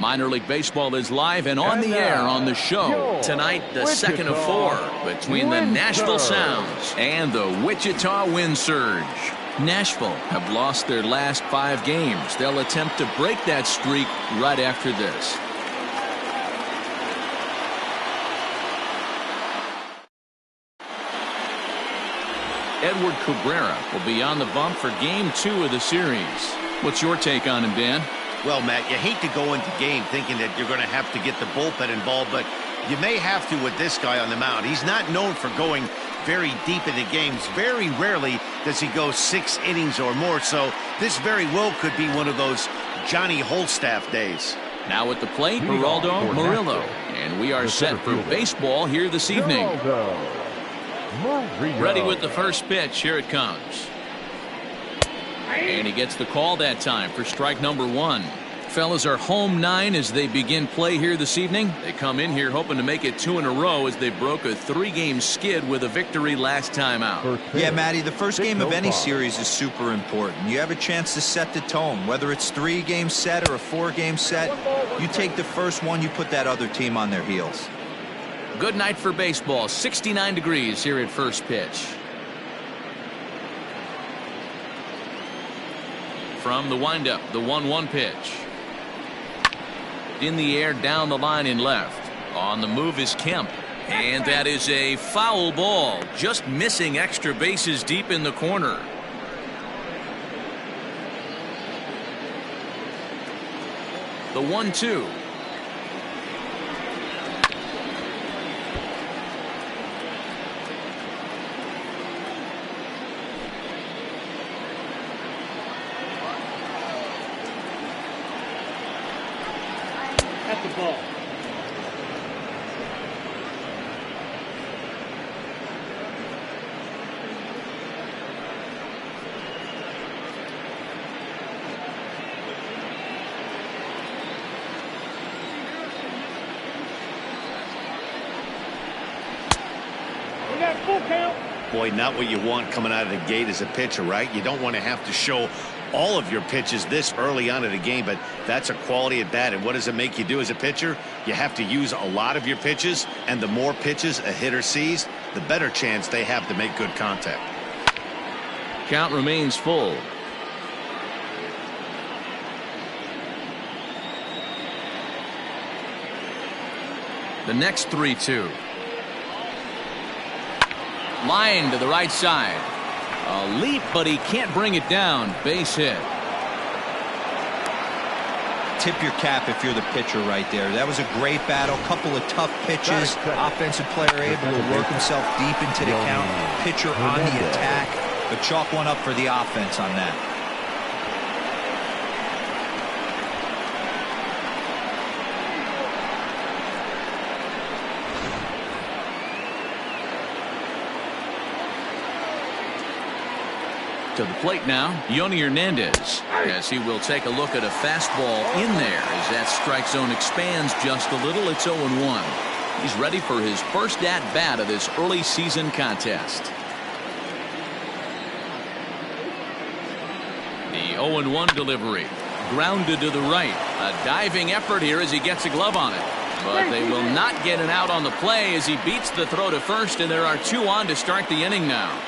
Minor League Baseball is live and on the air on the show. Tonight, the second of 4 between the Nashville Sounds and the Wichita Wind Surge. Nashville have lost their last 5 games. They'll attempt to break that streak right after this. Edward Cabrera will be on the bump for Game 2 of the series. What's your take on him, Dan? Well, Matt, you hate to go into game thinking that you're going to have to get the bullpen involved, but you may have to with this guy on the mound. He's not known for going very deep into games. Very rarely does he go 6 innings or more, so this very well could be one of those Johnny Holstaff days. Now at the plate, Geraldo Murillo. And we are set for baseball here this evening. Ready with the first pitch. Here it comes. And he gets the call that time for strike number 1. Fellas are home 9 as they begin play here this evening. They come in here hoping to make it 2 in a row as they broke a 3-game skid with a victory last time out. Yeah, Matty, the first game of any series is super important. You have a chance to set the tone. Whether it's 3-game set or a 4-game set, you take the first one, you put that other team on their heels. Good night for baseball. 69 degrees here at first pitch. From the windup, the 1-1 pitch. In the air, down the line in left. On the move is Kemp. And that is a foul ball. Just missing extra bases deep in the corner. The 1-2. The ball. We got full count. Boy, not what you want coming out of the gate as a pitcher, right? You don't want to have to show all of your pitches this early on in the game, but that's a quality at bat. And what does it make you do as a pitcher? You have to use a lot of your pitches, and the more pitches a hitter sees, the better chance they have to make good contact. Count remains full. The next 3-2. Line to the right side. A leap, but he can't bring it down. Base hit. Tip your cap if you're the pitcher right there. That was a great battle. Couple of tough pitches. Offensive player able to work himself deep into the count. Pitcher on the attack. But chalk one up for the offense on that. To the plate now, Yoni Hernandez, as he will take a look at a fastball in there as that strike zone expands just a little. It's 0-1. He's ready for his first at-bat of this early season contest. The 0-1 delivery, grounded to the right. A diving effort here as he gets a glove on it. But they will not get an out on the play as he beats the throw to first, and there are 2 on to start the inning now.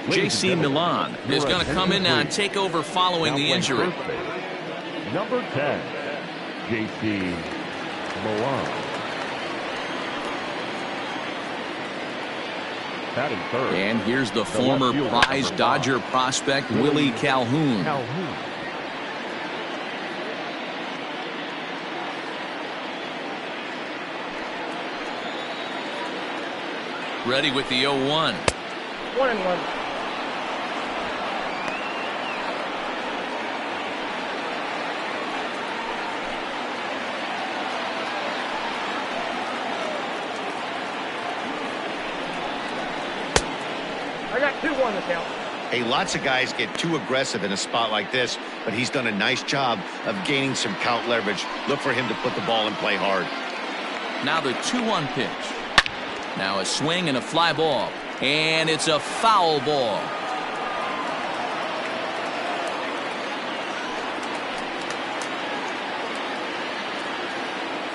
J.C. Milan is going to come in now and take over following the injury. Number 10, J.C. Milan. Batting third. And here's the former prize Dodger prospect, Willie Calhoun. Ready with the 0-1. 1-1. I got 2-1 to count. Hey, lots of guys get too aggressive in a spot like this, but he's done a nice job of gaining some count leverage. Look for him to put the ball in play hard. Now the 2-1 pitch. Now a swing and a fly ball. And it's a foul ball.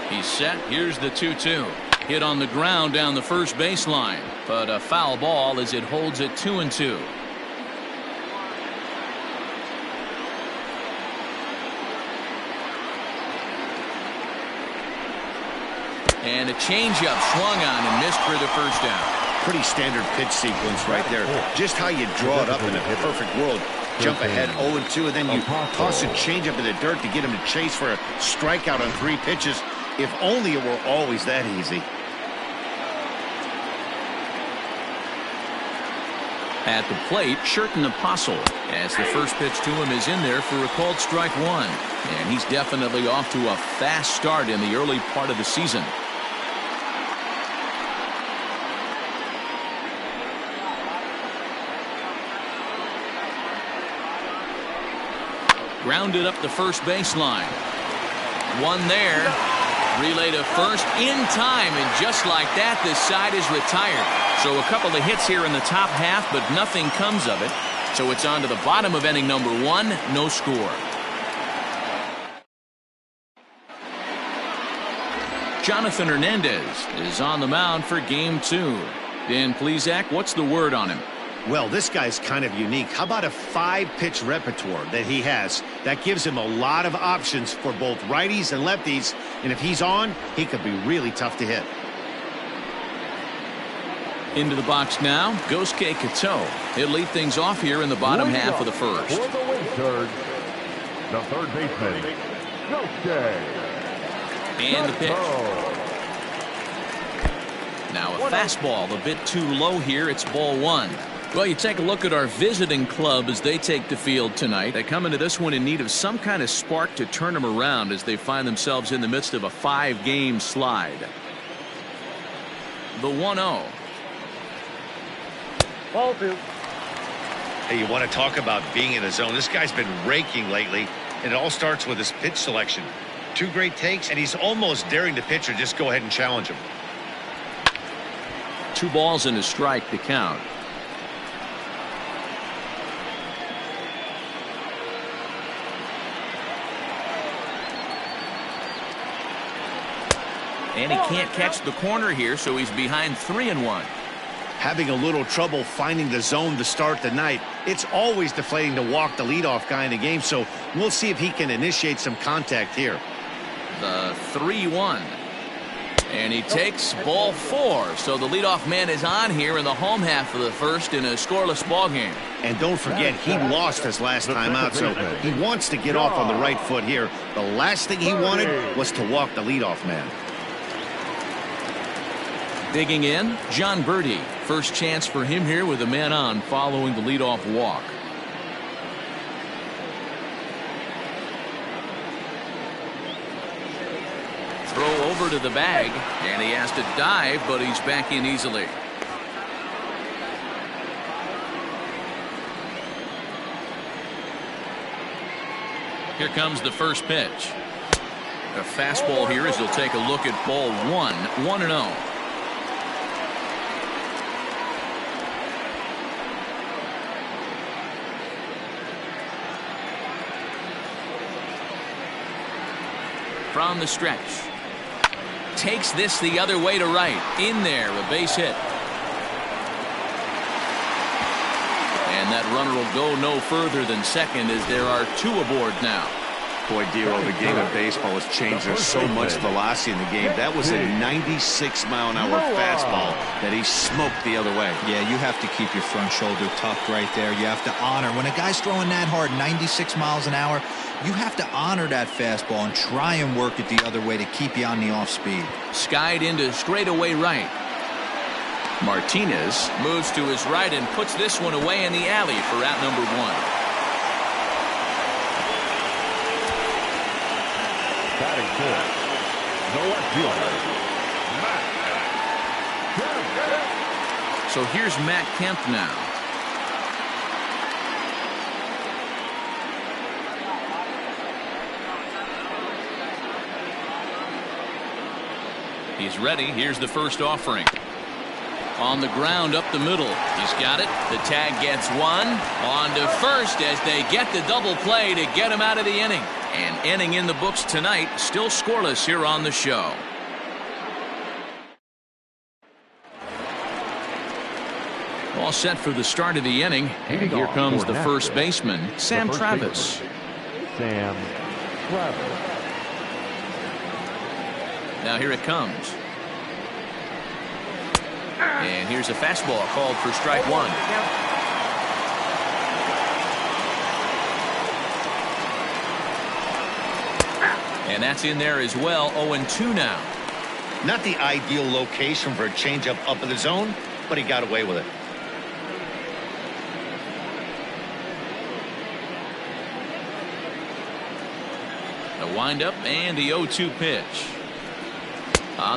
He's set. Here's the 2-2. Hit on the ground down the first baseline. But a foul ball as it holds it 2-2. And a changeup swung on and missed for the first down. Pretty standard pitch sequence right there. Just how you draw it up in a perfect world. Jump ahead 0-2, and then you toss a changeup in the dirt to get him to chase for a strikeout on 3 pitches. If only it were always that easy. At the plate, Sherten Apostle, as the first pitch to him is in there for a called strike 1. And he's definitely off to a fast start in the early part of the season. Grounded up the first baseline. One there. Relay to first in time, and just like that, this side is retired. So a couple of hits here in the top half, but nothing comes of it. So it's on to the bottom of inning number 1, no score. Jonathan Hernandez is on the mound for game 2. Dan Plesac, what's the word on him? Well, this guy's kind of unique. How about a 5-pitch repertoire that he has? That gives him a lot of options for both righties and lefties. And if he's on, he could be really tough to hit. Into the box now, Gosuke Kato. He'll lead things off here in the bottom half of the first. For the Wizards, the third baseman, Gosuke. And the pitch. Now a fastball a bit too low here. It's ball 1. Well, you take a look at our visiting club as they take the field tonight. They come into this one in need of some kind of spark to turn them around as they find themselves in the midst of a 5-game slide. The 1-0. Ball 2. Hey, you want to talk about being in the zone? This guy's been raking lately, and it all starts with his pitch selection. 2 great takes, and he's almost daring the pitcher just go ahead and challenge him. 2 balls and a strike to count. And he can't catch the corner here, so he's behind 3-1. Having a little trouble finding the zone to start the night. It's always deflating to walk the leadoff guy in the game, so we'll see if he can initiate some contact here. The 3-1. And he takes ball 4. So the leadoff man is on here in the home half of the first in a scoreless ball game. And don't forget, he lost his last time out, so he wants to get off on the right foot here. The last thing he wanted was to walk the leadoff man. Digging in, John Birdie. First chance for him here with a man on following the leadoff walk. Throw over to the bag, and he has to dive, but he's back in easily. Here comes the first pitch. A fastball here as he'll take a look at ball 1, 1-0. From the stretch. Takes this the other way to right. In there, a base hit. And that runner will go no further than second as there are 2 aboard now. Boy, Dero, the game of baseball has changed. There's so much velocity in the game. That was a 96-mile-an-hour fastball that he smoked the other way. Yeah, you have to keep your front shoulder tucked right there. You have to honor. When a guy's throwing that hard, 96 miles an hour, you have to honor that fastball and try and work it the other way to keep you on the off speed. Skied into straightaway right. Martinez moves to his right and puts this one away in the alley for out number 1. Batting fourth, the left fielder, Matt Kemp. So here's Matt Kemp now. He's ready. Here's the first offering. On the ground up the middle. He's got it. The tag gets one. On to first as they get the double play to get him out of the inning. And inning in the books tonight, still scoreless here on the show. All set for the start of the inning. And here comes the first baseman, Sam Travis. Sam Travis. Now here it comes. And here's a fastball called for strike one. And that's in there as well. 0-2 now. Not the ideal location for a changeup up in the zone, but he got away with it. The windup and the 0-2 pitch.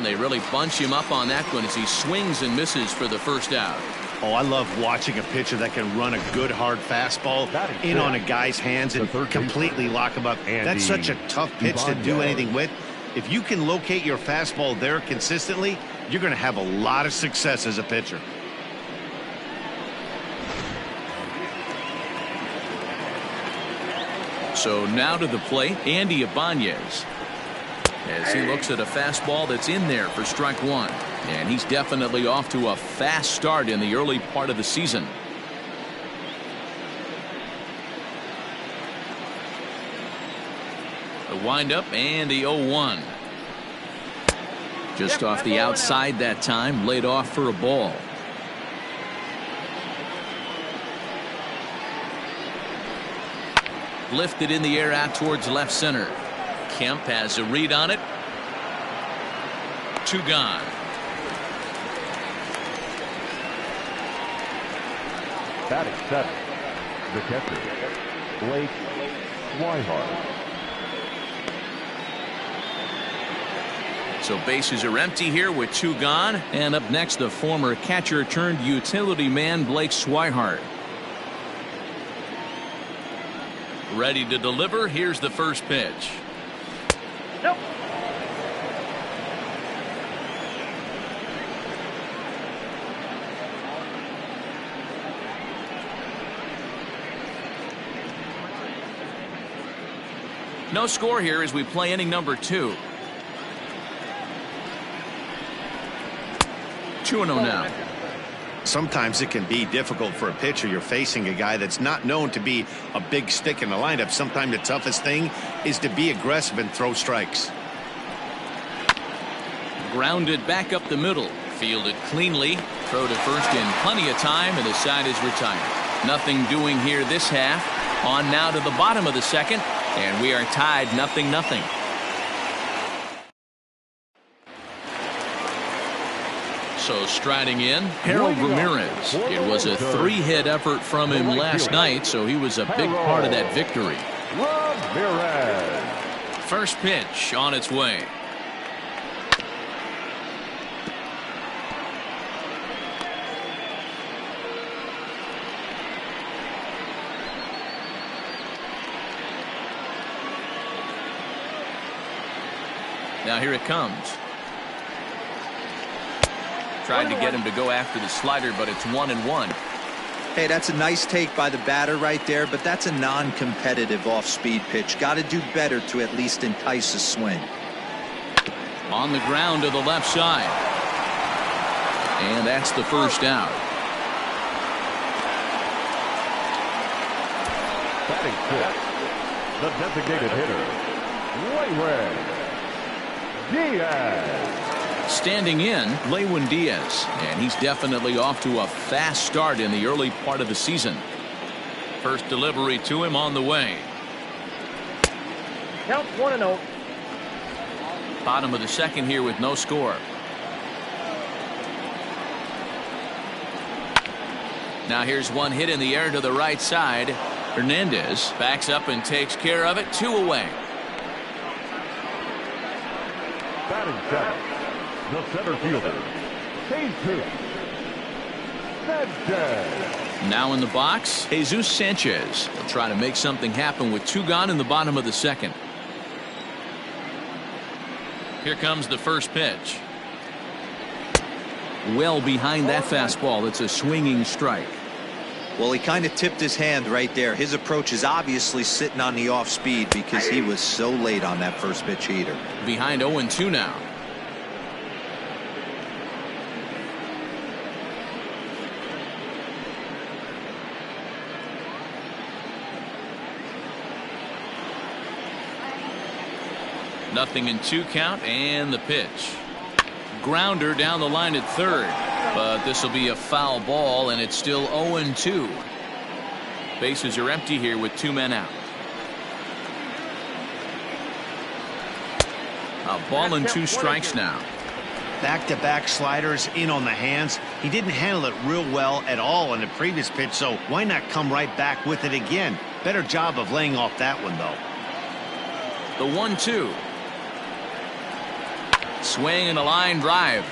They really bunch him up on that one as he swings and misses for the first out. Oh, I love watching a pitcher that can run a good hard fastball in on a guy's hands and completely lock him up. That's such a tough pitch to do anything with. If you can locate your fastball there consistently, you're going to have a lot of success as a pitcher. So now to the plate, Andy Ibanez, as he looks at a fastball that's in there for strike one. And he's definitely off to a fast start in the early part of the season. The windup and the 0-1. Just off the outside that time, laid off for a ball. Lifted in the air out towards left center. Kemp has a read on it. 2 gone. Batting seventh, the catcher, Blake Swihart. So bases are empty here with 2 gone. And up next, the former catcher turned utility man Blake Swihart. Ready to deliver. Here's the first pitch. Nope. No score here as we play inning number 2. 2-0 now. Sometimes it can be difficult for a pitcher. You're facing a guy that's not known to be a big stick in the lineup. Sometimes the toughest thing is to be aggressive and throw strikes. Grounded back up the middle. Fielded cleanly. Throw to first in plenty of time, and the side is retired. Nothing doing here this half. On now to the bottom of the second, and we are tied 0-0. So striding in, Harold Ramirez. It was a 3-hit effort from him last night, so he was a big part of that victory. Ramirez. First pitch on its way. Now here it comes. Tried to get him to go after the slider, but it's 1-1. Hey, that's a nice take by the batter right there, but that's a non-competitive off-speed pitch. Got to do better to at least entice a swing. On the ground to the left side. And that's the first out. Batting fifth, the designated hitter, Lewin Diaz. Standing in, Lewin Diaz, and he's definitely off to a fast start in the early part of the season. First delivery to him on the way. Count 1-0. Bottom of the second here with no score. Now here's one hit in the air to the right side. Hernandez backs up and takes care of it. 2 away. Batting seventh, the center fielder, Jesus Sanchez. Now in the box, Jesus Sanchez will try to make something happen with 2 gone in the bottom of the second. Here comes the first pitch. well behind that fastball. It's a swinging strike. Well, he kind of tipped his hand right there. His approach is obviously sitting on the off speed because he was so late on that first pitch heater. Behind 0-2 now. Nothing in 2 count, and the pitch. Grounder down the line at third, but this will be a foul ball, and it's still 0-2. Bases are empty here with 2 men out. A ball and 2 strikes now. Back-to-back sliders in on the hands. He didn't handle it real well at all on the previous pitch, so why not come right back with it again? Better job of laying off that one, though. The 1-2. Swing and a line drive.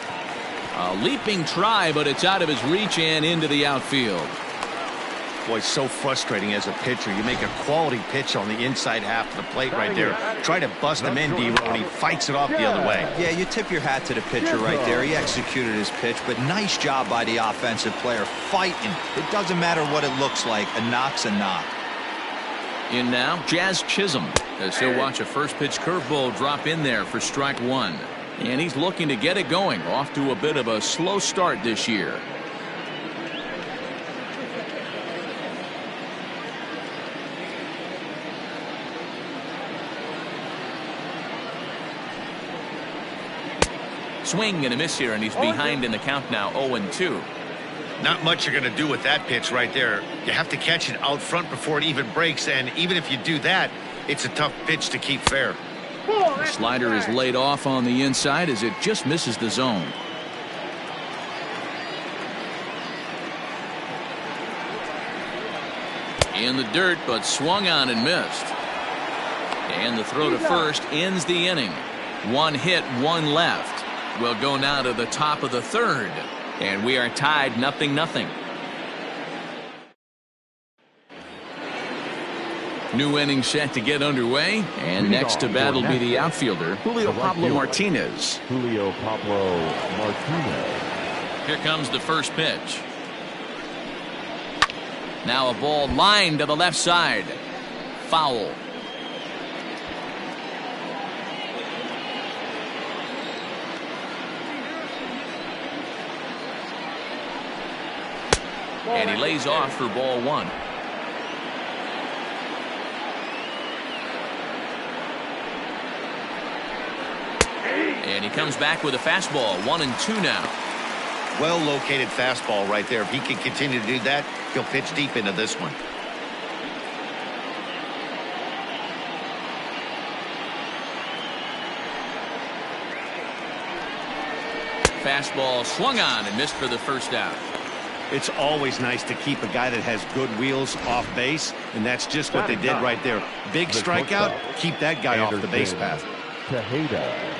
A leaping try, but it's out of his reach and into the outfield. Boy, it's so frustrating as a pitcher. You make a quality pitch on the inside half of the plate right there. Try to bust him in, D-Row, and he fights it off the other way. Yeah, you tip your hat to the pitcher right there. He executed his pitch, but nice job by the offensive player fighting. It doesn't matter what it looks like. A knock's a knock. In now, Jazz Chisholm, as he'll watch a first pitch curveball drop in there for strike 1. And he's looking to get it going, off to a bit of a slow start this year. Swing and a miss here, and he's behind in the count now, 0-2. Not much you're going to do with that pitch right there. You have to catch it out front before it even breaks, and even if you do that, it's a tough pitch to keep fair. The slider is laid off on the inside as it just misses the zone. In the dirt, but swung on and missed. And the throw to first ends the inning. 1 hit, 1 left. We'll go now to the top of the 3rd, and we are tied 0-0. New inning set to get underway, and next to bat will be the outfielder, Julio Pablo Martinez. Julio Pablo Martinez. Here comes the first pitch. Now a ball lined to the left side. Foul. And he lays off for ball 1. And he comes back with a fastball, 1-2 now. Well located fastball right there. If he can continue to do that, he'll pitch deep into this one. Fastball swung on and missed for the first out. It's always nice to keep a guy that has good wheels off base, and that's just what they did right there. Big strikeout, keep that guy off the base path. Tejeda.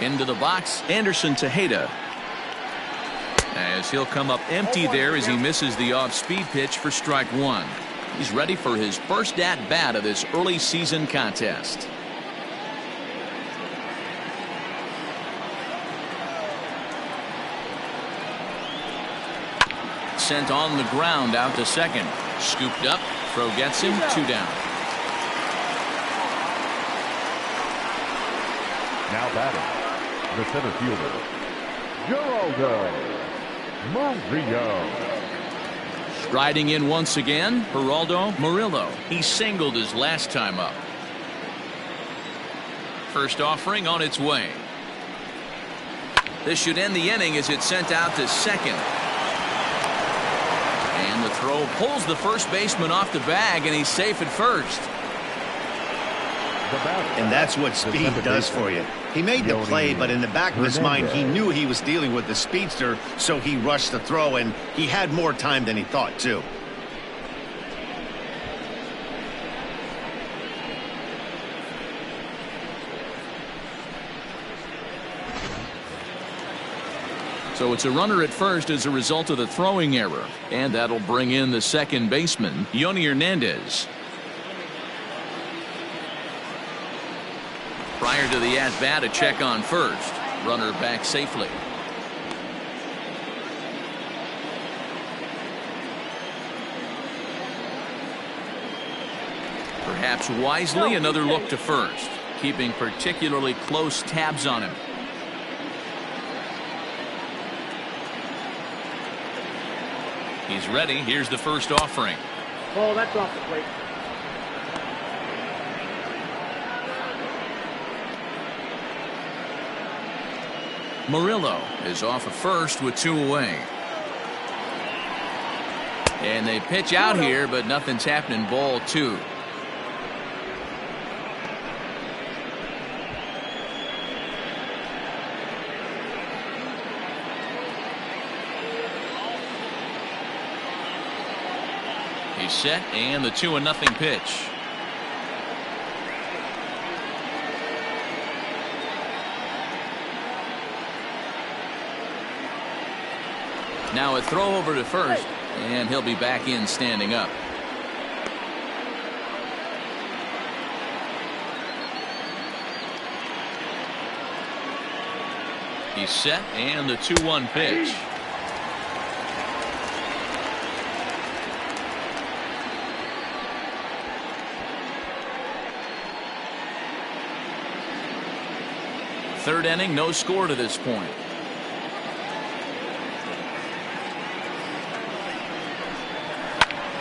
Into the box, Anderson Tejeda. As he'll come up empty there as he misses the off-speed pitch for strike 1. He's ready for his first at-bat of this early season contest. Sent on the ground out to second. Scooped up. Throw gets him. 2 down. Now batting, the center fielder, Geraldo Murillo. Striding in once again, Geraldo Murillo. He singled his last time up. First offering on its way. This should end the inning as it's sent out to second. And the throw pulls the first baseman off the bag, and he's safe at first. And that's what speed does for you. He made the play, but in the back of his mind, he knew he was dealing with the speedster, so he rushed the throw, and he had more time than he thought, too. So it's a runner at first as a result of the throwing error, and that'll bring in the second baseman, Yoni Hernandez. Prior to the at-bat, a check on first. Runner back safely. Perhaps wisely, another look to first, keeping particularly close tabs on him. He's ready. Here's the first offering. Oh, that's off the plate. Murillo is off at first with 2 away. And they pitch out here, but nothing's happening. Ball 2. He's set, and the 2-0 pitch. Now a throw over to first, and he'll be back in standing up. He's set, and the 2-1 pitch. Third inning, no score to this point.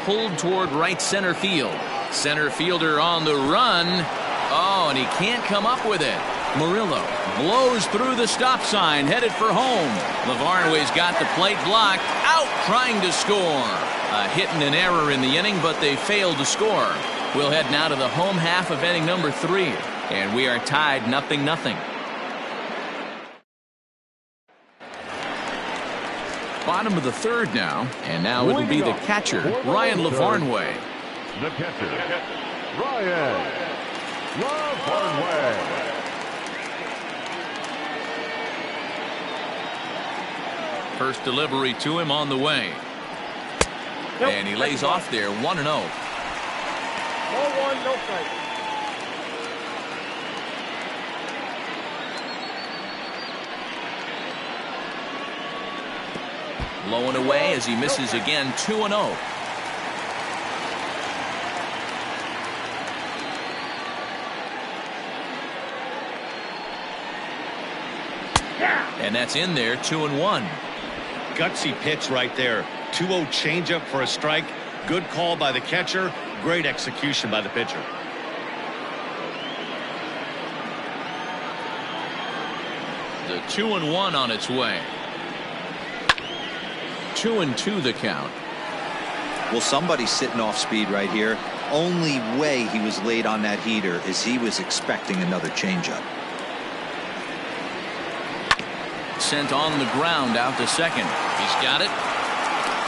Pulled toward right center field. Center fielder on the run. Oh, and he can't come up with it. Murillo blows through the stop sign, headed for home. Lavarnway's got the plate blocked. Out trying to score. A hit and an error in the inning, but they failed to score. We'll head now to the home half of inning number 3. And we are tied 0-0. Bottom of the third now, and now it'll be the catcher, Ryan Lavarnway. The catcher, Ryan Lavarnway. First delivery to him on the way. Nope. And he lays off there, 1-0. Ball 1, no strike. Low and away as he misses again, 2-0. And that's in there, 2-1. Gutsy pitch right there. 2-0 changeup for a strike. Good call by the catcher. Great execution by the pitcher. The 2-1 on its way. 2-2 the count. Well, somebody's sitting off speed right here. Only way he was late on that heater is he was expecting another changeup. Sent on the ground out to second. He's got it.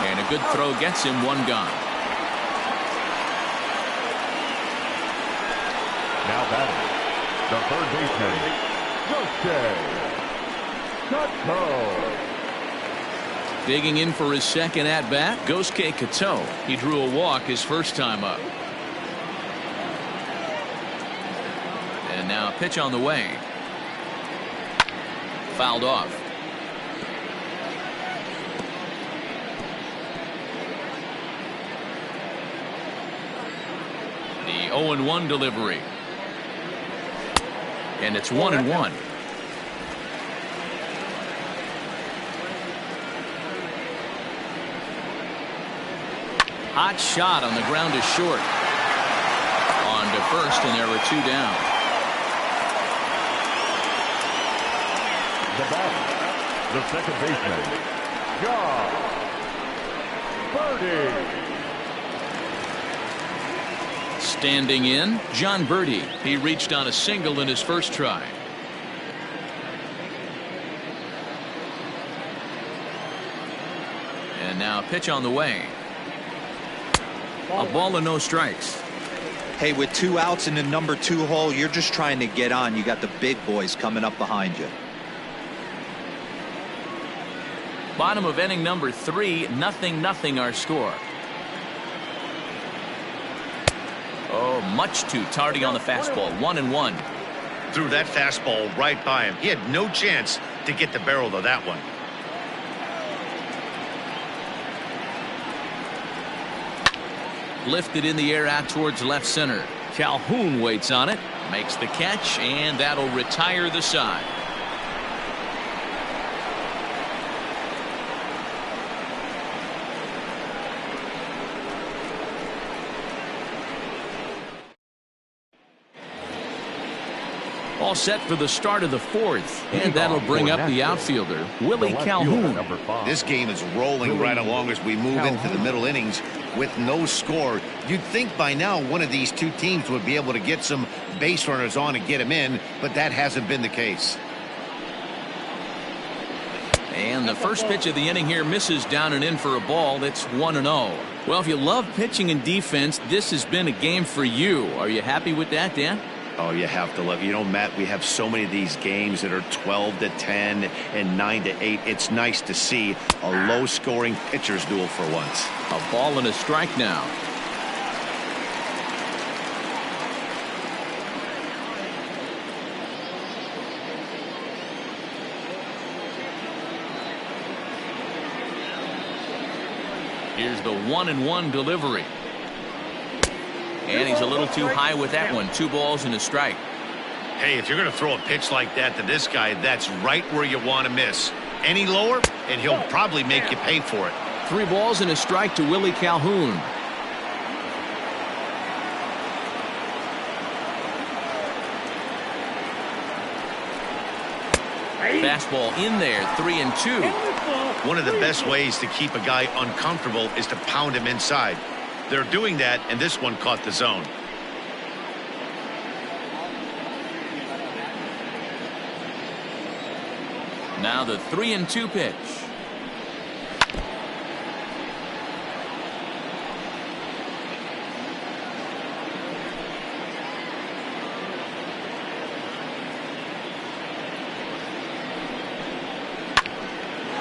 And a good throw gets him, 1 gone. Now batting, the third baseman, Yosuke Kato. Digging in for his second at-bat, Yosuke Kato. He drew a walk his first time up. And now a pitch on the way. Fouled off. The 0-1 delivery. And it's 1-1. Hot shot on the ground is short. On to first, and there were 2 down. The batter, the second baseman, Jon Berti. Standing in, Jon Berti. He reached on a single in his first try. And now a pitch on the way. A ball and no strikes. Hey, with 2 outs in the number 2 hole, you're just trying to get on. You got the big boys coming up behind you. Bottom of inning number 3, 0-0 our score. Oh, much too tardy on the fastball, 1-1. threw that fastball right by him. He had no chance to get the barrel of that one. Lifted in the air out towards left center. Calhoun waits on it, makes the catch, and that'll retire the side. All set for the start of the fourth, and that'll bring up the outfielder, Willie Calhoun. This game is rolling right along as we move into the middle innings with no score. You'd think by now one of these two teams would be able to get some base runners on and get them in, but that hasn't been the case. And the first pitch of the inning here misses down and in for a ball. That's 1-0. Well, if you love pitching and defense, this has been a game for you. Are you happy with that, Dan? Oh, you have to love it. You know, Matt, we have so many of these games that are 12-10 and 9-8. It's nice to see a low-scoring pitcher's duel for once. A ball and a strike now. Here's the 1-1 delivery. And he's a little too high with that one. 2 balls and a strike. Hey, if you're going to throw a pitch like that to this guy, that's right where you want to miss. Any lower, and he'll probably make you pay for it. 3 balls and a strike to Willie Calhoun. Fastball in there, 3-2. One of the best ways to keep a guy uncomfortable is to pound him inside. They're doing that, and this one caught the zone. Now the 3-2 pitch.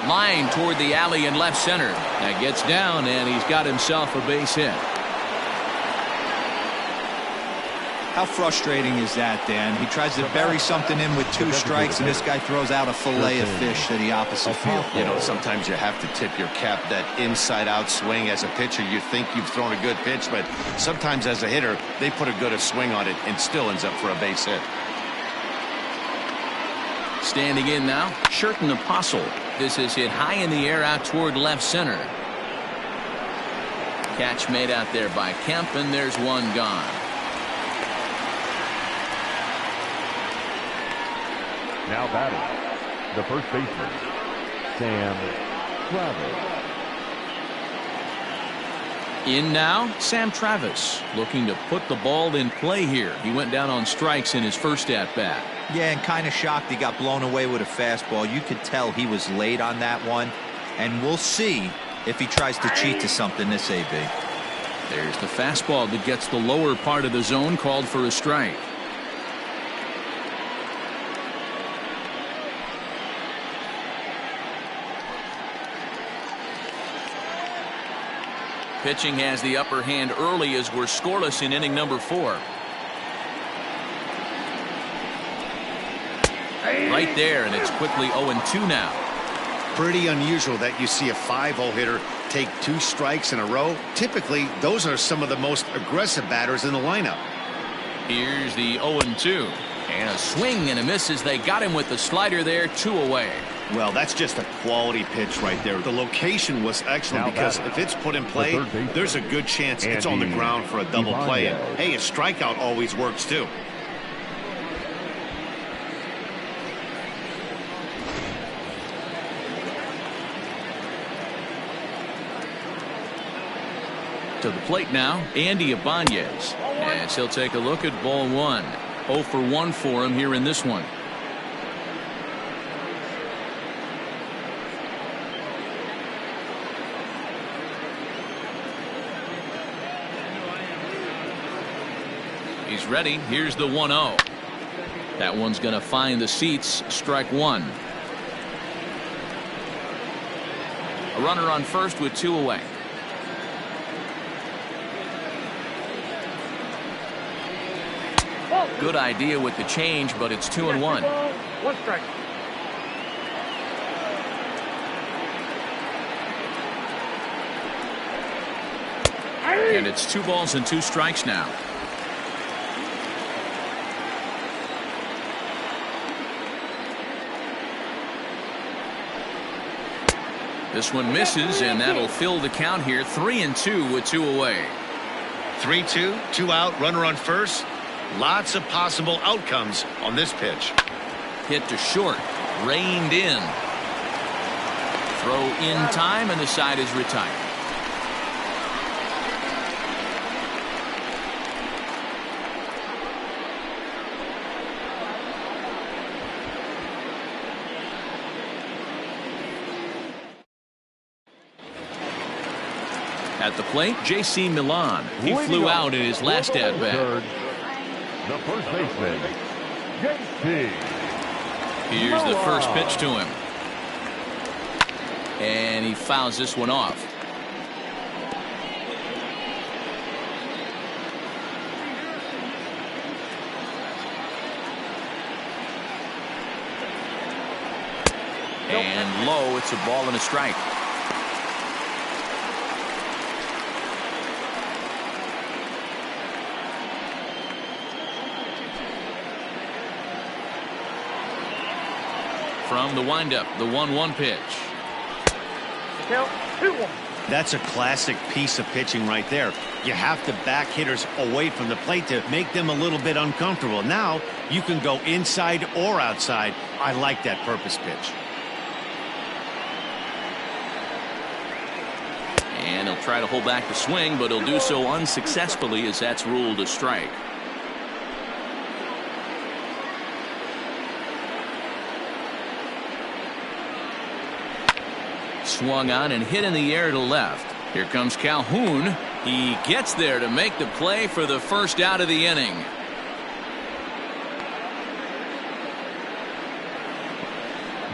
Line toward the alley in left center. That gets down, and he's got himself a base hit. How frustrating is that, Dan? He tries to bury something in with 2 strikes, and this guy throws out a fillet of fish to the opposite field. You know, sometimes you have to tip your cap. That inside-out swing as a pitcher, you think you've thrown a good pitch, but sometimes as a hitter, they put a good swing on it and still ends up for a base hit. Standing in now, Sherten Apostle. This is hit high in the air out toward left center. Catch made out there by Kemp, and there's one gone. Now batting, the first baseman, Sam Travis. In now, Sam Travis, looking to put the ball in play here. He went down on strikes in his first at-bat. Yeah, and kind of shocked he got blown away with a fastball. You could tell he was late on that one, and we'll see if he tries to cheat to something this AB. There's the fastball that gets the lower part of the zone, called for a strike. Pitching has the upper hand early as we're scoreless in inning number 4. Right there, and it's quickly 0-2 now. Pretty unusual that you see a 5-0 hitter take 2 strikes in a row. Typically, those are some of the most aggressive batters in the lineup. Here's the 0-2. And a swing and a miss as they got him with the slider there, 2 away. Well, that's just a quality pitch right there. The location was excellent because if it's put in play, there's a good chance it's on the ground for a double play. And, hey, a strikeout always works too. To the plate now, Andy Ibanez. As he'll take a look at ball 1. 0 for 1 for him here in this one. He's ready. Here's the 1-0. That one's going to find the seats. Strike 1. A runner on first with 2 away. Good idea with the change, but it's 2-1. 1 strike. And it's 2 balls and 2 strikes now. This one misses, and that'll fill the count here. 3-2 with 2 away. 3-2, 2 out, runner on first. Lots of possible outcomes on this pitch. Hit to short, reined in. Throw in time, and the side is retired. At the plate, J.C. Milan. He flew out in his last at-bat. The first baseman, J.C. Here's the first pitch to him. And he fouls this one off. And low, it's a ball and a strike. From the windup, the 1-1 pitch. Count 2-1. That's a classic piece of pitching right there. You have to back hitters away from the plate to make them a little bit uncomfortable. Now you can go inside or outside. I like that purpose pitch. And he'll try to hold back the swing, but he'll do so unsuccessfully as that's ruled a strike. Swung on and hit in the air to left. Here comes Calhoun. He gets there to make the play for the first out of the inning.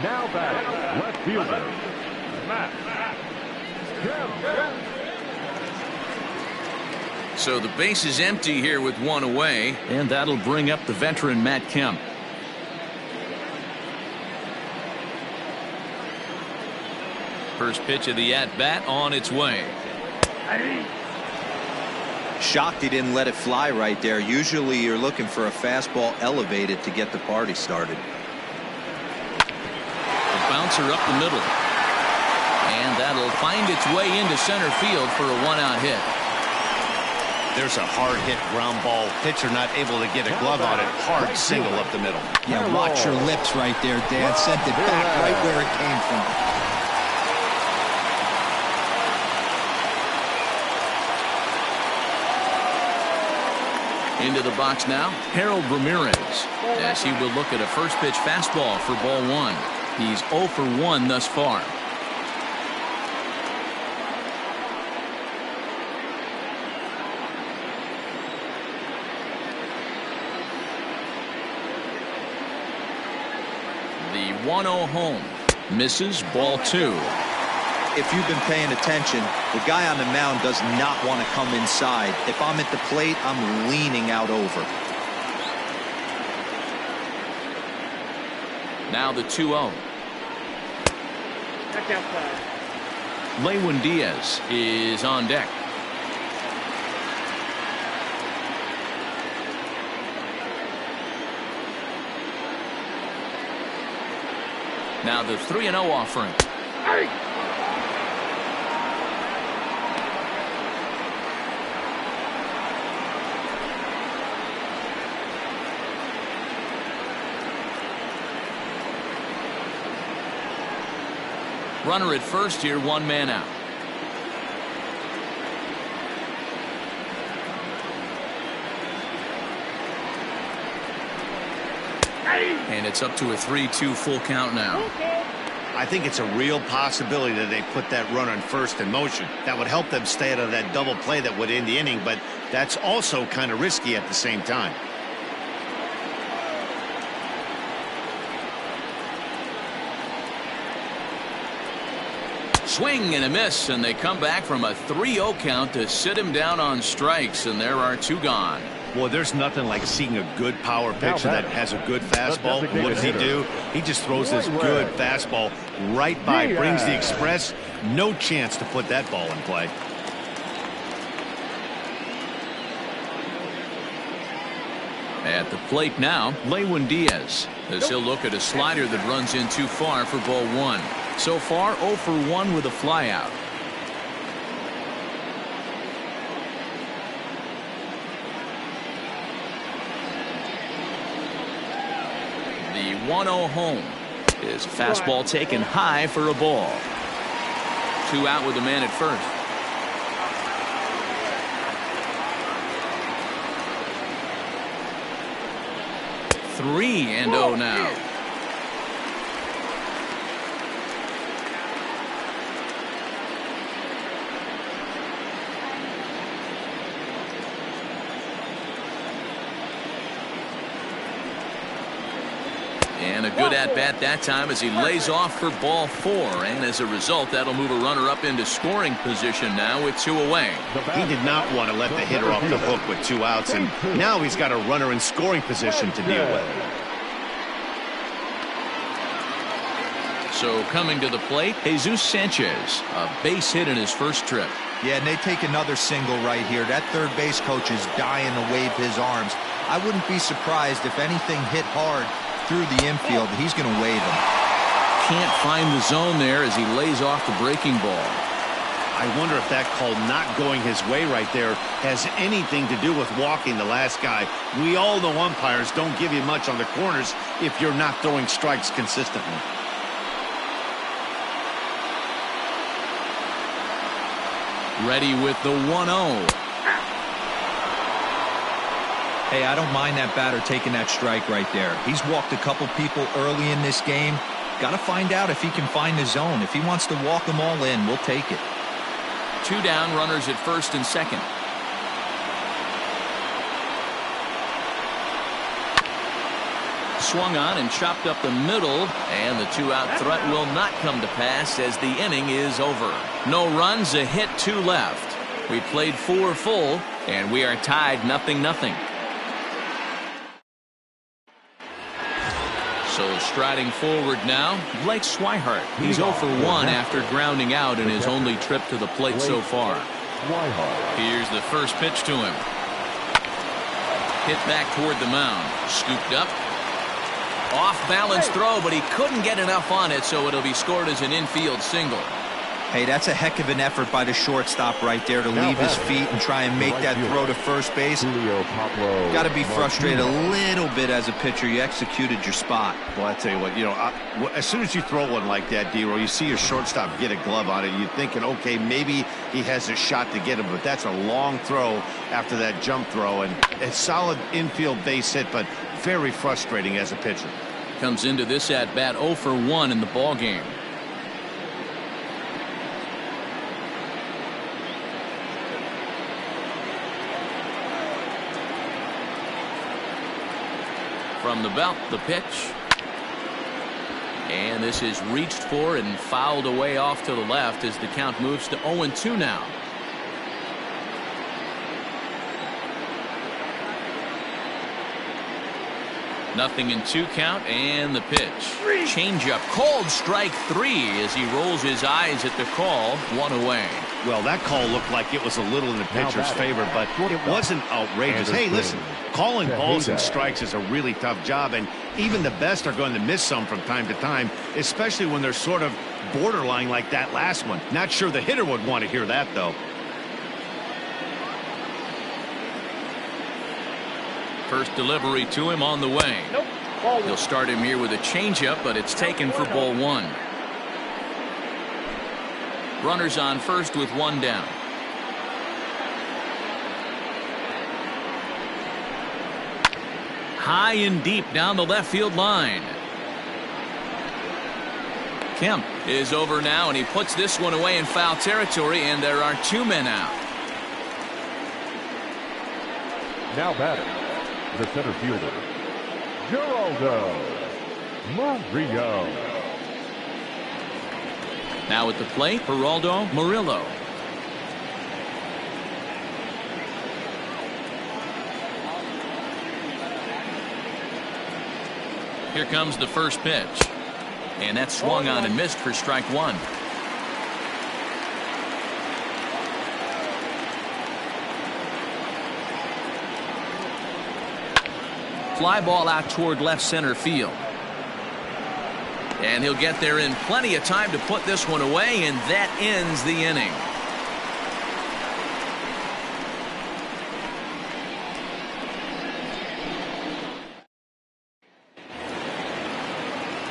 Now batting, left fielder, Matt Kemp. So the base is empty here with 1 away, and that'll bring up the veteran Matt Kemp. First pitch of the at-bat on its way. Shocked he didn't let it fly right there. Usually you're looking for a fastball elevated to get the party started. A bouncer up the middle. And that'll find its way into center field for a 1-out hit. There's a hard hit ground ball. Pitcher not able to get a glove on it. Hard single up the middle. Yeah, watch your lips right there, Dan. Sent it back right where it came from. Into the box now, Harold Ramirez, as he will look at a first pitch fastball for ball 1. He's 0 for 1 thus far. The 1-0 home misses, ball 2. If you've been paying attention, the guy on the mound does not want to come inside. If I'm at the plate, I'm leaning out over. Now the 2-0. Back outside. Lewin Diaz is on deck. Now the 3-0 offering. Hey! Runner at first here, 1 man out. And it's up to a 3-2 full count now. I think it's a real possibility that they put that runner on first in motion. That would help them stay out of that double play that would end the inning, but that's also kind of risky at the same time. Swing and a miss, and they come back from a 3-0 count to sit him down on strikes, and there are 2 gone. Well, there's nothing like seeing a good power pitcher that has a good fastball. What does he do? He just throws this good fastball right by, brings the express. No chance to put that ball in play. At the plate now, Lewin Diaz, as he'll look at a slider that runs in too far for ball one. So far, 0 for 1 with a flyout. The 1-0 home is a fastball taken high for a ball. 2 out with a man at first. 3-0 now. And a good at-bat that time as he lays off for ball 4. And as a result, that'll move a runner up into scoring position now with 2 away. He did not want to let the hitter off the hook with 2 outs, and now he's got a runner in scoring position to deal with. So coming to the plate, Jesus Sanchez, a base hit in his first trip. Yeah, and they take another single right here. That third base coach is dying to wave his arms. I wouldn't be surprised if anything hit hard through the infield. He's going to wave him. Can't find the zone there as he lays off the breaking ball. I wonder if that call not going his way right there has anything to do with walking the last guy. We all know umpires don't give you much on the corners if you're not throwing strikes consistently. Ready with the 1-0. Hey, I don't mind that batter taking that strike right there. He's walked a couple people early in this game. Got to find out if he can find the zone. If he wants to walk them all in, we'll take it. 2 down, runners at first and second. Swung on and chopped up the middle, and the 2-out threat will not come to pass as the inning is over. No runs, a hit, 2 left. We played 4 full, and we are tied 0-0. So striding forward now, Blake Swihart. He's 0 for 1 after grounding out in his only trip to the plate so far. Here's the first pitch to him. Hit back toward the mound. Scooped up. Off balance throw, but he couldn't get enough on it, so it'll be scored as an infield single. Hey, that's a heck of an effort by the shortstop right there to leave his feet and try and make that throw to first base. Got to be frustrated a little bit as a pitcher. You executed your spot. Well, I tell you what, as soon as you throw one like that, D-Row, you see your shortstop get a glove on it. You're thinking, okay, maybe he has a shot to get him, but that's a long throw after that jump throw, and a solid infield base hit, but very frustrating as a pitcher. Comes into this at bat 0 for 1 in the ball game. From the belt, the pitch. And this is reached for and fouled away off to the left as the count moves to 0-2 now. Nothing in 2 count, and the pitch. Changeup, called strike 3 as he rolls his eyes at the call. 1 away. Well, that call looked like it was a little in the pitcher's favor, but it wasn't outrageous. Hey, listen, calling balls and strikes is a really tough job, and even the best are going to miss some from time to time, especially when they're sort of borderline like that last one. Not sure the hitter would want to hear that, though. First delivery to him on the way. He'll start him here with a changeup, but it's taken for ball 1. Runners on first with 1 down. High and deep down the left field line. Kemp is over now, and he puts this one away in foul territory, and there are 2 men out. Now batting, the center fielder, Geraldo Murillo. Now at the plate, Geraldo Murillo. Here comes the first pitch. And that swung on and missed for strike one. Fly ball out toward left center field. And he'll get there in plenty of time to put this one away, and that ends the inning.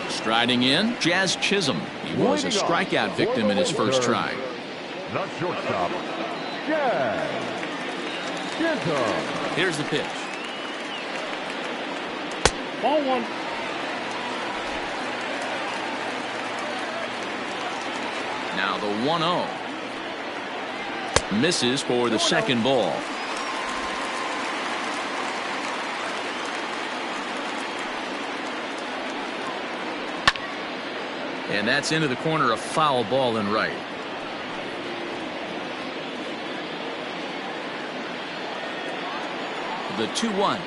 Striding in, Jazz Chisholm. He was a strikeout victim in his first try. Not shortstop, Jazz Chisholm. Here's the pitch. Ball one. Now the 1-0. Misses for the second ball. And that's into the corner, a foul ball and right. The 2-1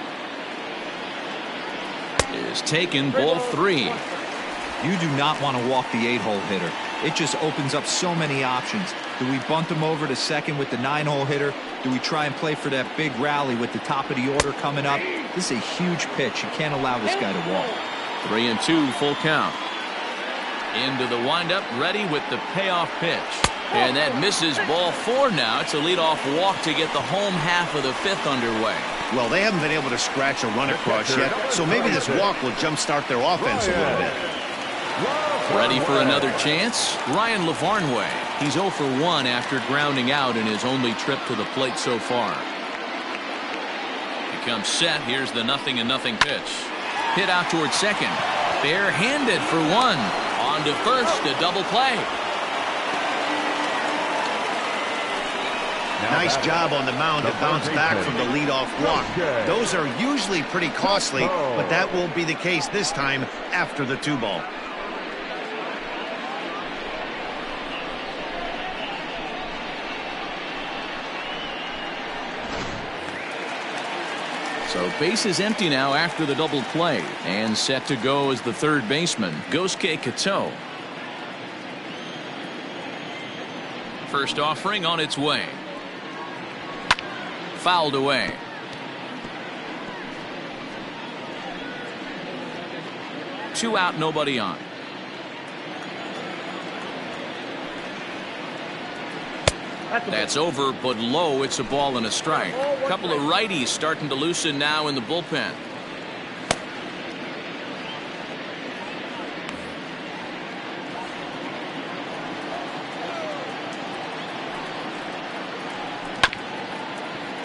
is taken, ball 3. You do not want to walk the 8-hole hitter. It just opens up so many options. Do we bunt him over to second with the 9-hole hitter? Do we try and play for that big rally with the top of the order coming up? This is a huge pitch. You can't allow this guy to walk. 3-2, full count. Into the windup, ready with the payoff pitch. And that misses, ball 4 now. It's a leadoff walk to get the home half of the 5th underway. Well, they haven't been able to scratch a run across yet, so maybe this walk will jumpstart their offense a little bit. Ready for another chance? Ryan Lavarnway. He's 0 for 1 after grounding out in his only trip to the plate so far. He comes set. Here's the 0-0 pitch. Hit out towards second. Barehanded for 1. On to first, a double play. Nice job on the mound to bounce back from the leadoff walk. Those are usually pretty costly, but that won't be the case this time after the 2-ball. So base is empty now after the double play, and set to go as the third baseman, Gosuke Kato. First offering on its way. Fouled away. Two out, nobody on. That's over, but low. It's a ball and a strike. A couple of righties starting to loosen now in the bullpen.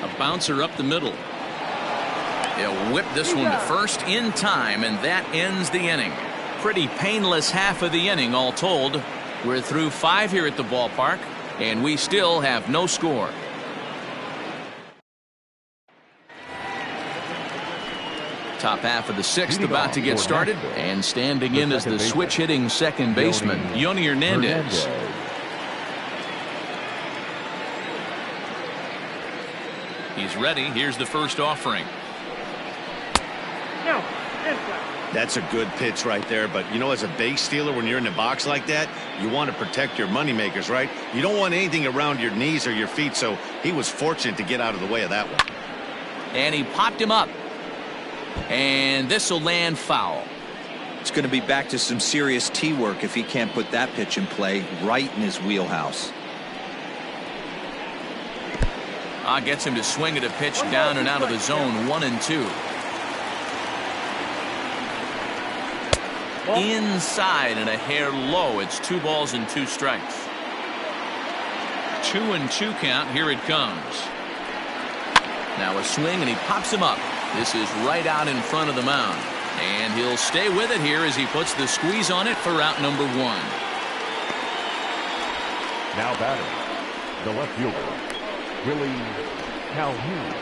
A bouncer up the middle. He'll whip this one to first in time, and that ends the inning. Pretty painless half of the inning, all told. We're through 5 here at the ballpark, and we still have no score. Top half of the 6th about to get started, and standing in as the switch hitting second baseman, Yoni Hernandez. He's ready. Here's the first offering. No, That's a good pitch right there, but you know, as a base stealer, when you're in the box like that, you want to protect your moneymakers, right? You don't want anything around your knees or your feet, so he was fortunate to get out of the way of that one. And he popped him up. And this will land foul. It's going to be back to some serious tee work if he can't put that pitch in play right in his wheelhouse. Gets him to swing at a pitch down and out of the zone, 1-2. Inside and a hair low. It's 2 balls and 2 strikes. 2-2 count. Here it comes. Now a swing, and he pops him up. This is right out in front of the mound. And he'll stay with it here as he puts the squeeze on it for out number 1. Now batting, the left fielder, Willie Calhoun.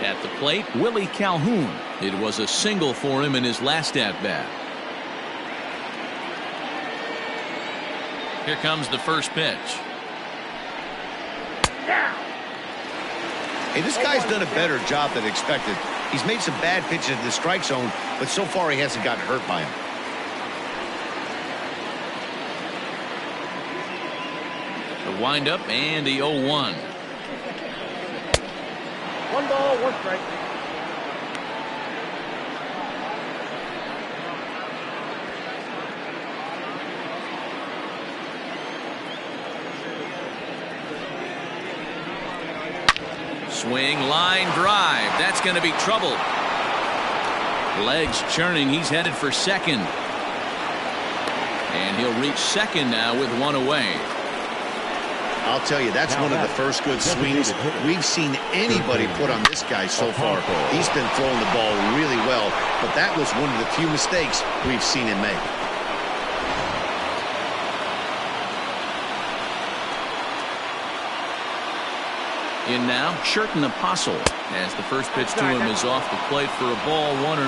At the plate, Willie Calhoun. It was a single for him in his last at-bat. Here comes the first pitch. Hey, this guy's done a better job than expected. He's made some bad pitches in the strike zone, but so far he hasn't gotten hurt by him. The windup and the 0-1. 1 ball, 1 strike. Swing, line drive. That's going to be trouble. Legs churning. He's headed for second. And he'll reach second now with 1 away. I'll tell you, that's one of the first good swings we've seen anybody put on this guy so far. He's been throwing the ball really well, but that was one of the few mistakes we've seen him make. In now, Sherten Apostle, as the first pitch to him is off the plate for a ball, 1-0.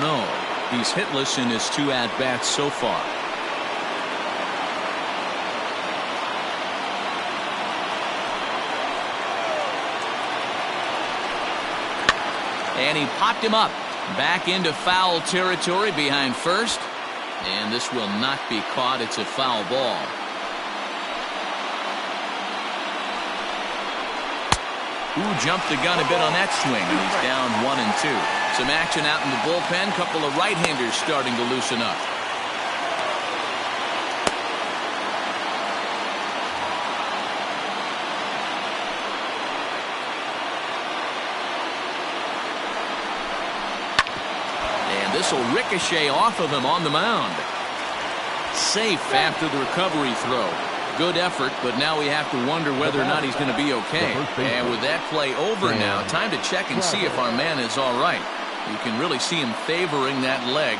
He's hitless in his 2 at-bats so far. And he popped him up. Back into foul territory behind first. And this will not be caught. It's a foul ball. Ooh, jumped the gun a bit on that swing. And he's down 1-2. Some action out in the bullpen. Couple of right-handers starting to loosen up. This will ricochet off of him on the mound. Safe after the recovery throw. Good effort, but now we have to wonder whether or not he's going to be okay. And with that play over now, time to check and see if our man is all right. You can really see him favoring that leg,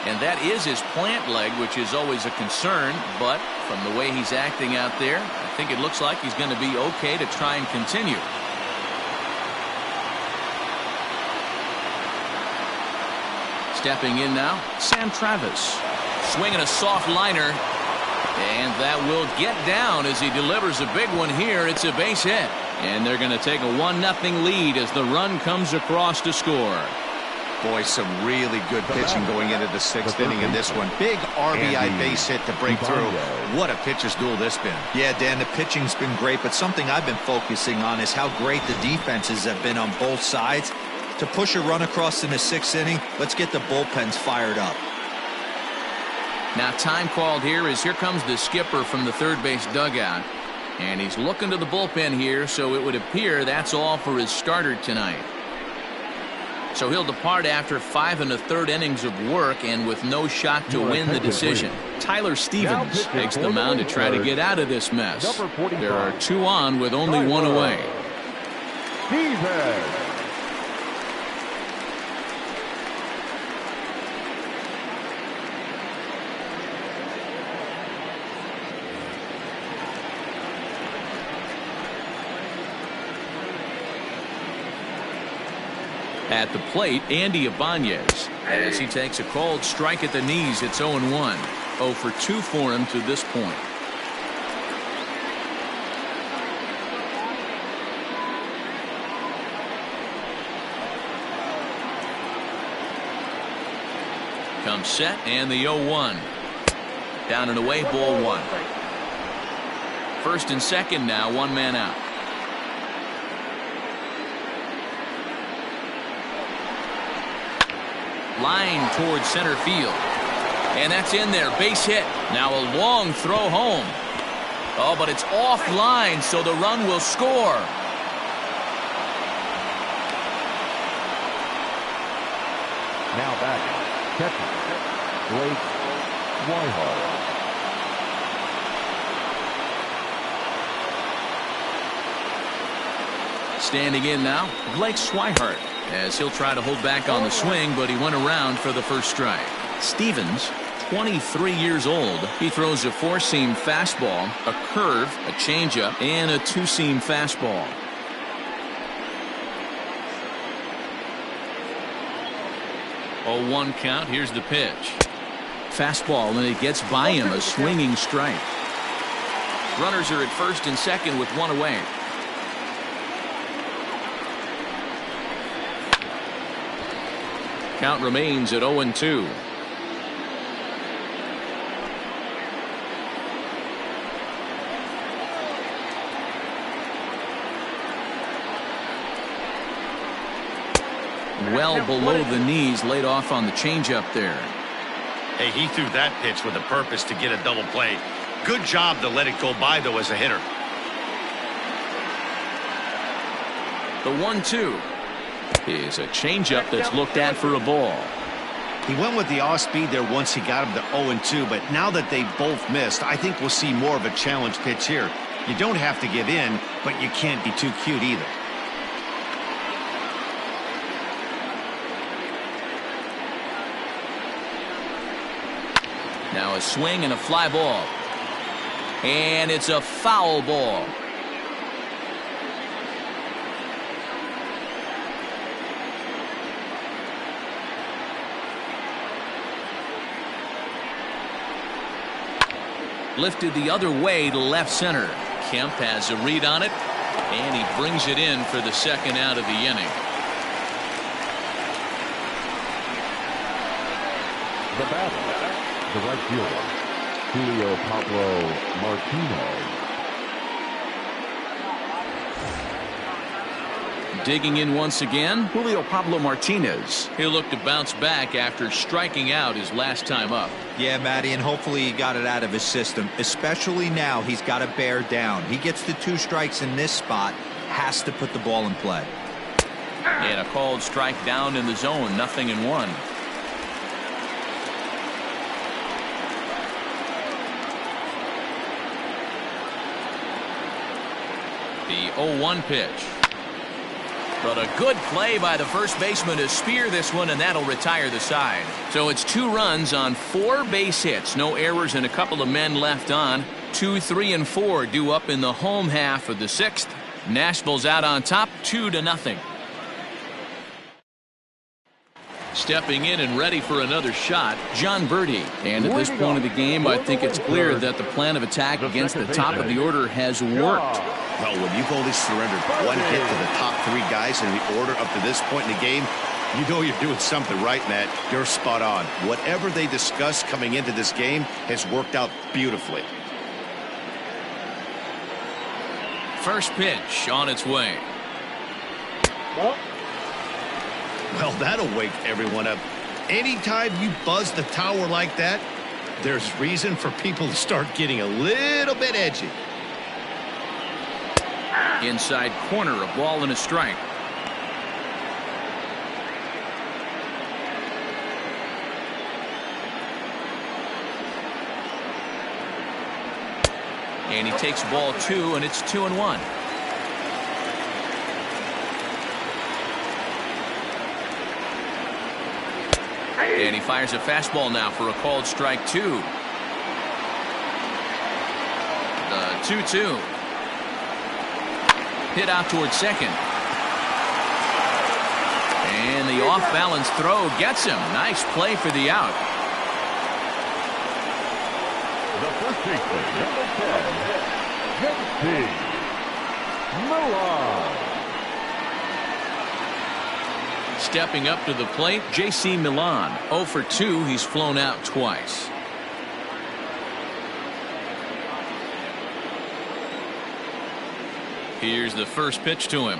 and that is his plant leg, which is always a concern. But from the way he's acting out there, I think it looks like he's going to be okay to try and continue. Stepping in now, Sam Travis. Swinging a soft liner. And that will get down as he delivers a big one here. It's a base hit. And they're going to take a 1-0 lead as the run comes across to score. Boy, some really good pitching going into the 6th inning in this one. Big RBI base hit to break through. What a pitcher's duel this been. Yeah, Dan, the pitching's been great, but something I've been focusing on is how great the defenses have been on both sides. To push a run across in the 6th inning, let's get the bullpens fired up. Now time called here as here comes the skipper from the third base dugout. And he's looking to the bullpen here, so it would appear that's all for his starter tonight. So he'll depart after 5 1/3 innings of work and with no shot to win the decision. Tyler Stevens takes the mound to try to get out of this mess. There are 2 on with only 1 away. Stevens. At the plate, Andy Ibanez, as he takes a cold strike at the knees. It's 0-1. 0 for 2 for him to this point. Comes set and the 0-1. Down and away, ball 1. First and second now, 1 man out. Line towards center field. And that's in there. Base hit. Now a long throw home. Oh, but it's offline, so the run will score. Now back. Catcher. Blake Swihart. Standing in now, Blake Swihart, as he'll try to hold back on the swing, but he went around for the first strike. Stevens, 23 years old. He throws a 4-seam fastball, a curve, a changeup, and a 2-seam fastball. Oh, 1 count. Here's the pitch. Fastball, and it gets by him, a swinging strike. Runners are at first and second with 1 away. Count remains at 0-2. Well below the knees, laid off on the changeup there. Hey, he threw that pitch with a purpose to get a double play. Good job to let it go by, though, as a hitter. The 1-2 is a changeup that's looked at for a ball. He went with the off-speed there once he got him to 0-2, but now that they both missed, I think we'll see more of a challenge pitch here. You don't have to give in, but you can't be too cute either. Now a swing and a fly ball. And it's a foul ball. Lifted the other way to left center. Kemp has a read on it, and he brings it in for the second out of the inning. The batter, the right fielder, Julio Pablo Martinez. Digging in once again, Julio Pablo Martinez. He'll look to bounce back after striking out his last time up. Yeah, Matty, and hopefully he got it out of his system. Especially now, he's got to bear down. He gets the 2 strikes in this spot, has to put the ball in play. And a called strike down in the zone, 0-1. The 0-1 pitch. But a good play by the first baseman to spear this one, and that'll retire the side. So it's 2 runs on 4 base hits. No errors and a couple of men left on. 2, 3, and 4 due up in the home half of the 6th. Nashville's out on top, 2-0. Stepping in and ready for another shot, John Verdi. And at this point of the game, I think it's clear that the plan of attack against the top of the order has worked. Well, when you've only surrendered 1 hit to the top 3 guys in the order up to this point in the game, you know you're doing something right, Matt. You're spot on. Whatever they discussed coming into this game has worked out beautifully. First pitch on its way. Well, that'll wake everyone up. Anytime you buzz the tower like that, there's reason for people to start getting a little bit edgy. Inside corner, a ball and a strike. And he takes ball 2, and it's 2-1. And he fires a fastball now for a called strike 2. The 2-2. Hit out towards second. And the off-balance throw gets him. Nice play for the out. The first baseman, number 10, J.C. Milan. Stepping up to the plate, J.C. Milan. 0 for 2. He's flown out twice. Here's the first pitch to him.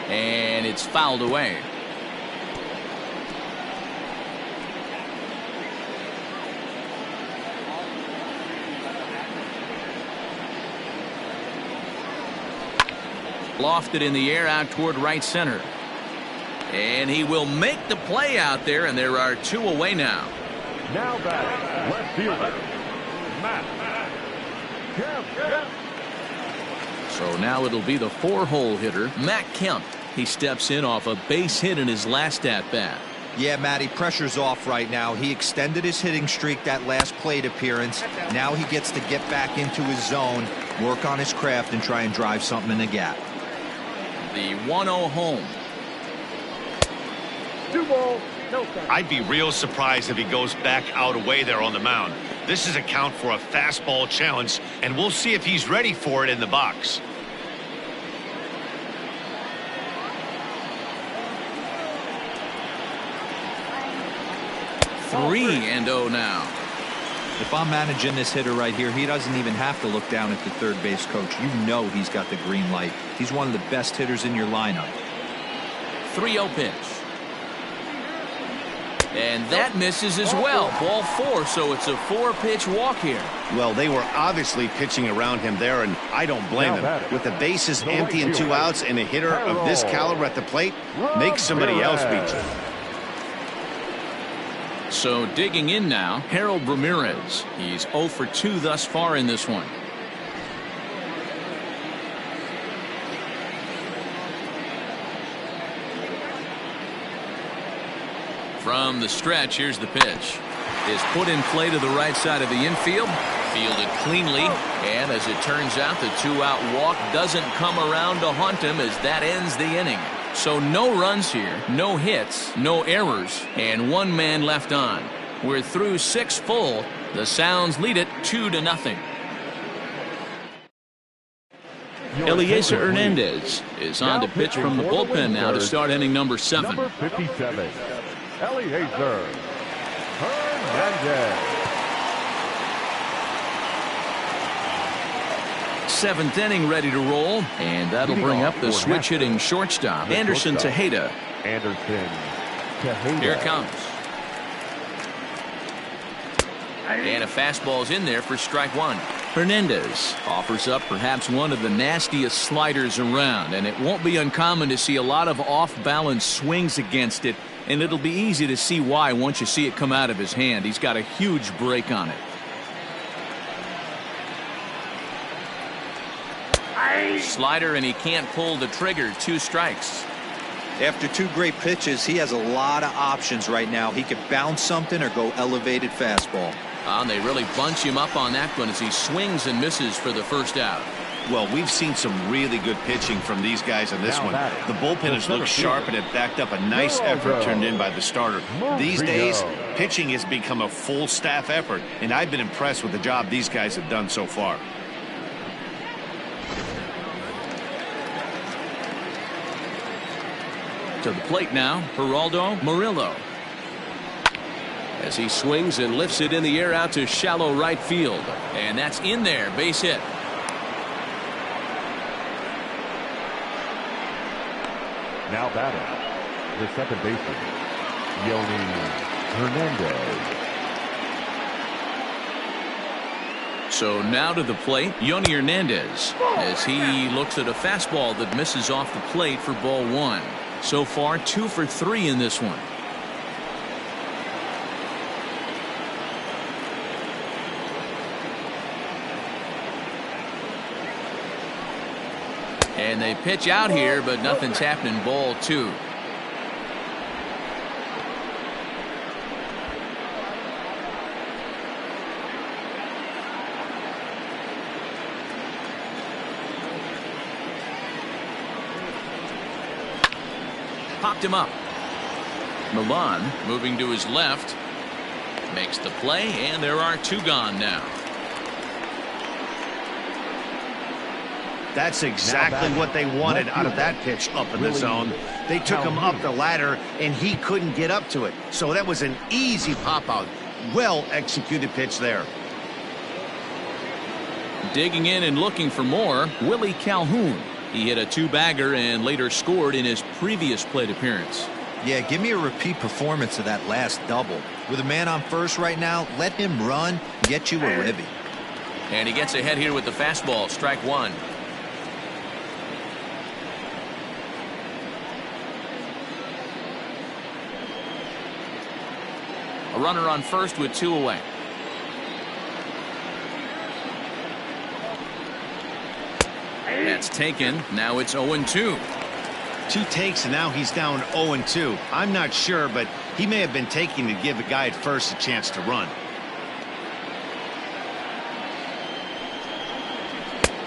And it's fouled away. Lofted in the air out toward right center. And he will make the play out there, and there are 2 away now. Now batting, left fielder, Matt Kemp. So now it'll be the 4-hole hitter, Matt Kemp. He steps in off a base hit in his last at-bat. Yeah, Matty, pressure's off right now. He extended his hitting streak that last plate appearance. Now he gets to get back into his zone, work on his craft, and try and drive something in the gap. The 1-0 home. 2 balls, no strikes. I'd be real surprised if he goes back out away there on the mound. This is a count for a fastball challenge, and we'll see if he's ready for it in the box. 3-0 now. If I'm managing this hitter right here, he doesn't even have to look down at the third base coach. You know he's got the green light. He's one of the best hitters in your lineup. 3-0 pitch. And that misses as well. Ball 4, so it's a 4-pitch walk here. Well, they were obviously pitching around him there, and I don't blame them. With the bases empty and 2 outs and a hitter of this caliber at the plate, make somebody else beat you. So digging in now, Harold Ramirez. He's 0 for 2 thus far in this one. From the stretch, here's the pitch. Is put in play to the right side of the infield. Fielded cleanly. And as it turns out, the 2-out walk doesn't come around to haunt him as that ends the inning. So no runs here, no hits, no errors, and 1 man left on. We're through 6 full. The Sounds lead it 2-0. Eliezer Hernandez is on to pitch from the bullpen now to start inning number 7. Number 57, Eliezer Hernandez. 7th inning ready to roll, and that'll bring up the switch-hitting shortstop, Anderson Tejeda. Here it comes. And a fastball's in there for strike 1. Hernandez offers up perhaps one of the nastiest sliders around, and it won't be uncommon to see a lot of off-balance swings against it, and it'll be easy to see why once you see it come out of his hand. He's got a huge break on it. Slider, and he can't pull the trigger. 2 strikes. After 2 great pitches, he has a lot of options right now. He could bounce something or go elevated fastball. And they really bunch him up on that one as he swings and misses for the first out. Well, we've seen some really good pitching from these guys in this one. The bullpen has looked sharp, and it backed up a nice effort turned in by the starter. These days, pitching has become a full staff effort, and I've been impressed with the job these guys have done so far. To the plate now, Geraldo Murillo. As he swings and lifts it in the air out to shallow right field. And that's in there, base hit. Now batting, the second baseman, Yoni Hernandez. So now to the plate, Yoni Hernandez, as he looks at a fastball that misses off the plate for ball 1. So far, 2 for 3 in this one. And they pitch out here, but nothing's happening. Ball 2. Popped him up. Milan moving to his left. Makes the play, and there are 2 gone now. That's exactly what they wanted out of that pitch up in the zone. They took him up the ladder, and he couldn't get up to it. So that was an easy pop-out. Well-executed pitch there. Digging in and looking for more, Willie Calhoun. He hit a 2-bagger and later scored in his previous plate appearance. Yeah, give me a repeat performance of that last double. With a man on first right now, let him run, get you a ribby. And he gets ahead here with the fastball, strike 1. A runner on first with 2 away. That's taken. Now it's 0-2. 2 takes, and now he's down 0-2. I'm not sure, but he may have been taking to give the guy at first a chance to run.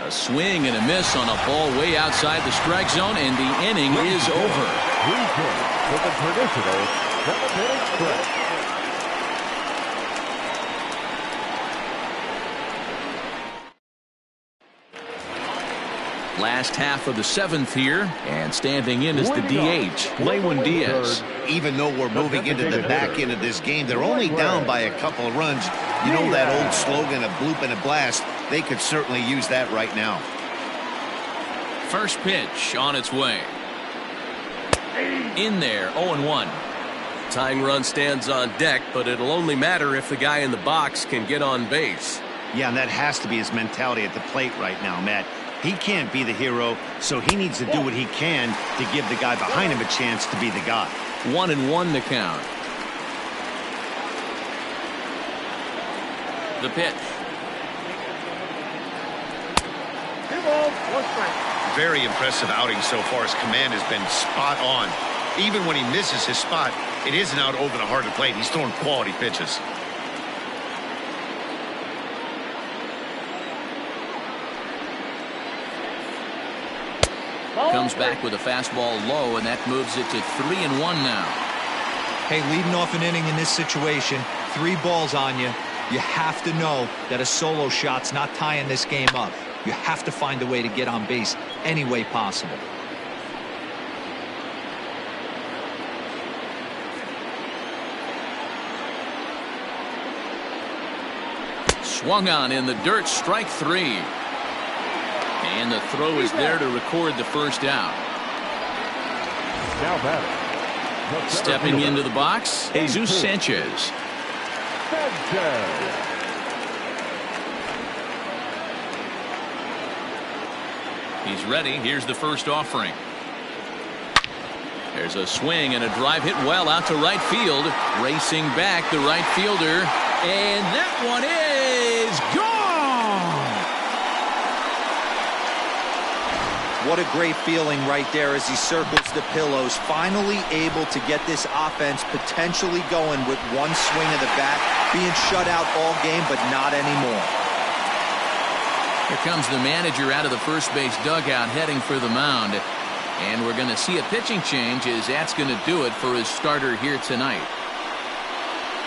A swing and a miss on a ball way outside the strike zone, and the inning is over. 3 hits for the traditional 7-inning stretch. Last half of the 7th here, and standing in is the DH, Lewin Diaz. Even though we're moving into the back end of this game, they're only down by a couple of runs. You know that old slogan, a bloop and a blast. They could certainly use that right now. First pitch on its way. In there, 0-1. Tying run stands on deck, but it'll only matter if the guy in the box can get on base. Yeah, and that has to be his mentality at the plate right now, Matt. He can't be the hero, so he needs to do what he can to give the guy behind him a chance to be the guy. 1-1 to count. The pitch. 2 balls, 1 strike. Very impressive outing so far. His command has been spot on. Even when he misses his spot, it isn't out over the heart of the plate. He's throwing quality pitches. Comes back with a fastball low, and that moves it to 3-1 now. Hey, leading off an inning in this situation, 3 balls on you. You have to know that a solo shot's not tying this game up. You have to find a way to get on base any way possible. Swung on in the dirt, strike 3. And the throw is there to record the first out. Now batting. Stepping into the box, Jesus Sanchez. He's ready. Here's the first offering. There's a swing and a drive hit well out to right field. Racing back, the right fielder. And that one is gone! What a great feeling right there as he circles the pillows. Finally able to get this offense potentially going with one swing of the bat. Being shut out all game, but not anymore. Here comes the manager out of the first base dugout heading for the mound. And we're going to see a pitching change as that's going to do it for his starter here tonight.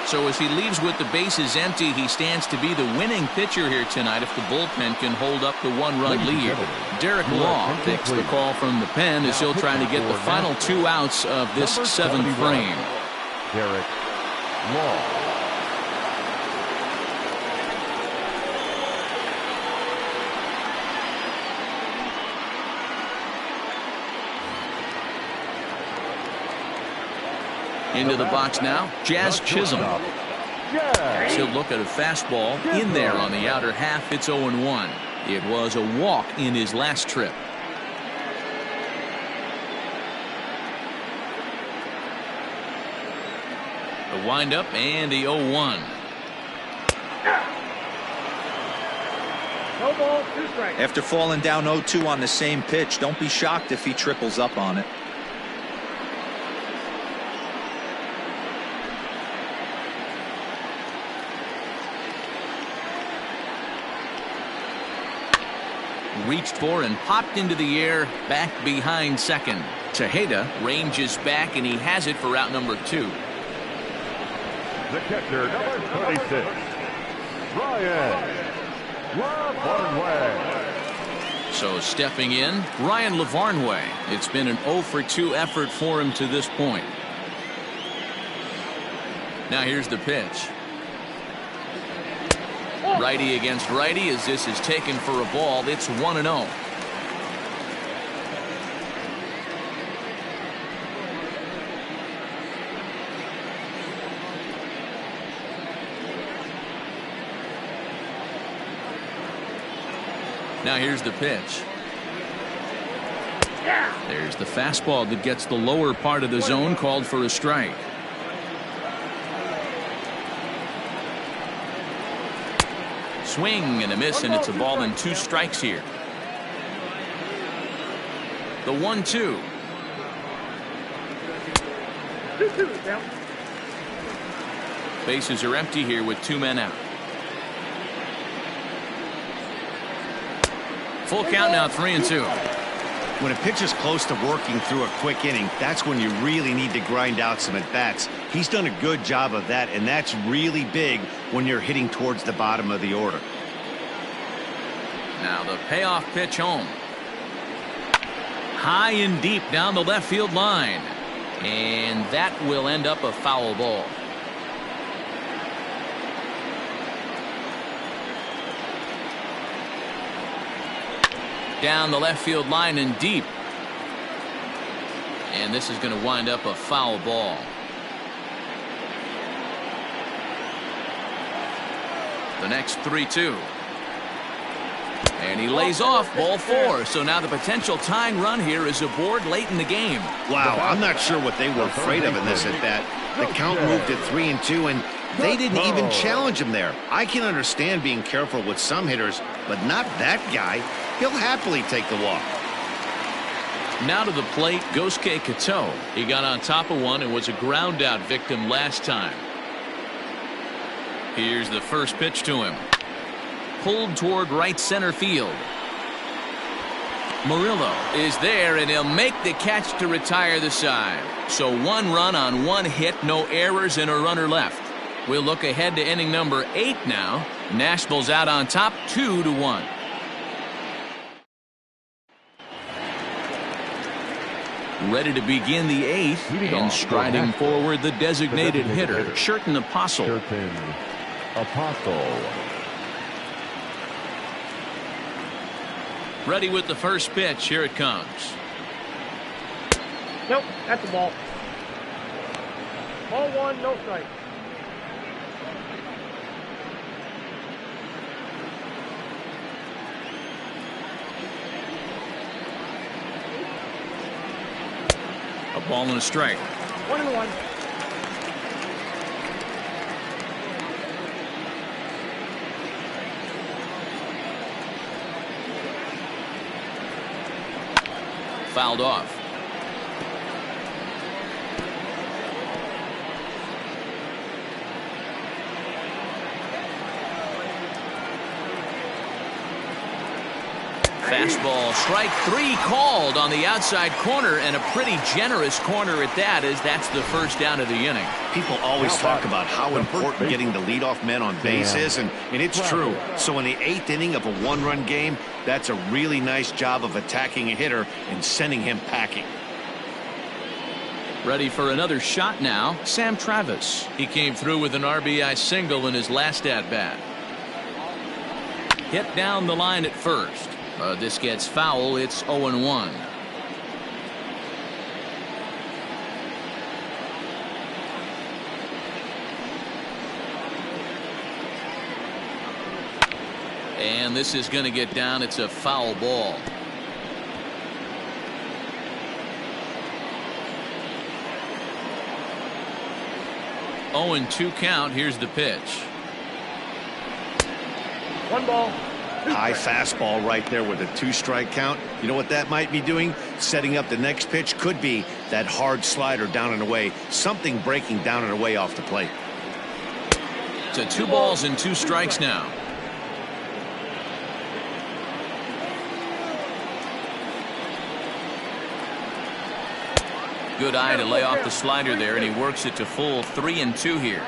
So as he leaves with the bases empty, he stands to be the winning pitcher here tonight if the bullpen can hold up the 1-run lead. Derek Law takes the call from the pen as he'll try to get the final 2 outs of this 7th frame. Derek Law. Into the box now, Jazz Chisholm. He'll look at a fastball in there on the outer half. It's 0-1. It was a walk in his last trip. The windup and the 0-1. No ball, 2 strikes. After falling down 0-2 on the same pitch, don't be shocked if he triples up on it. Reached for and popped into the air back behind second. Tejeda ranges back and he has it for out number 2. The catcher, number 26, Ryan LaVarnway. So stepping in, Ryan LaVarnway. It's been an 0-for-2 effort for him to this point. Now here's the pitch. Righty against righty as this is taken for a ball. It's 1-0. Now here's the pitch. There's the fastball that gets the lower part of the zone, called for a strike. Swing and a miss, and it's a ball and 2 strikes here. The 1-2. 2-2 down. Bases are empty here with 2 men out. Full count now, 3-2. When a pitcher's close to working through a quick inning, that's when you really need to grind out some at-bats. He's done a good job of that, and that's really big when you're hitting towards the bottom of the order. Now the payoff pitch home. high and deep down the left field line. And that will end up a foul ball. Down the left field line and deep. And this is going to wind up a foul ball. The next 3-2. And he lays off ball 4. So now the potential tying run here is aboard late in the game. Wow, I'm not sure what they were afraid of in this at bat. The count moved to 3-2, and they didn't even challenge him there. I can understand being careful with some hitters, but not that guy. He'll happily take the walk. Now to the plate, Gosuke Kato. He got on top of one and was a ground out victim last time. Here's the first pitch to him. Pulled toward right center field. Murillo is there, and he'll make the catch to retire the side. So 1 run on 1 hit, no errors, and a runner left. We'll look ahead to inning number 8 now. Nashville's out on top 2-1. Ready to begin the 8th, and striding forward the designated hitter, Sherten Apostle. Sherten Apostle. Ready with the first pitch. Here it comes. Nope, that's a ball. Ball 1, no strike. A ball and a strike. 1-1. Fouled off. Fastball, strike 3 called on the outside corner, and a pretty generous corner at that, as that's the first down of the inning. People always talk about how important getting the leadoff man on base is, and it's true. So in the 8th inning of a 1-run game, that's a really nice job of attacking a hitter and sending him packing. Ready for another shot now, Sam Travis. He came through with an RBI single in his last at-bat. Hit down the line at first. This gets foul. It's 0-1. And this is going to get down. It's a foul ball. Oh, and 2 count. Here's the pitch. 1 ball. High fastball right there with a 2-strike count. You know what that might be doing? Setting up the next pitch. Could be that hard slider down and away. Something breaking down and away off the plate. So 2 balls and 2 strikes now. Good eye to lay off the slider there, and he works it to full 3-2 here.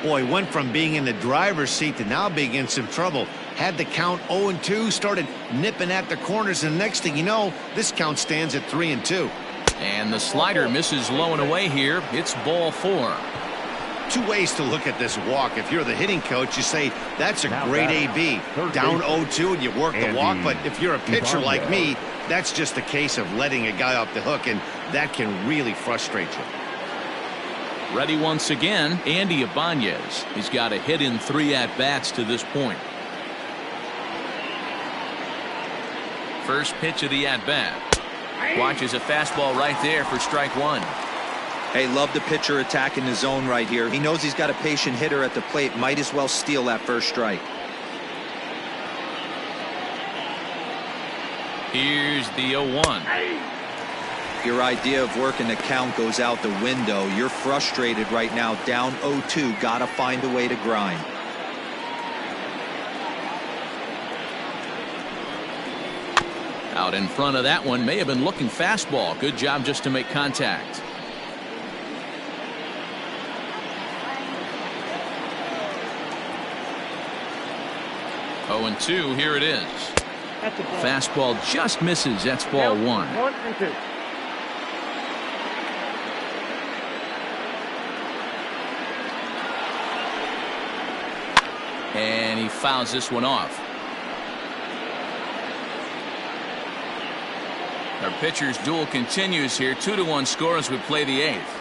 Boy, went from being in the driver's seat to now being in some trouble. Had the count 0-2, started nipping at the corners, and the next thing you know, this count stands at 3-2. And the slider misses low and away here. It's ball 4. 2 ways to look at this walk. If you're the hitting coach, you say that's a great AB. Down 0-2 and you work the walk. But if you're a pitcher like me, that's just a case of letting a guy off the hook, and that can really frustrate you. Ready once again, Andy Ibanez. He's got a hit in 3 at-bats to this point. First pitch of the at-bat. Watches a fastball right there for strike 1. Hey, love the pitcher attacking the zone right here. He knows he's got a patient hitter at the plate. Might as well steal that first strike. Here's the 0-1. Your idea of working the count goes out the window. You're frustrated right now, down 0-2. Gotta find a way to grind. Out in front of that one, may have been looking fastball. Good job just to make contact. Oh, and 2, here it is. That's a ball. Fastball just misses. That's ball one. 1 and 2. And he fouls this one off. Our pitcher's duel continues here. 2-1 score as we play the 8th.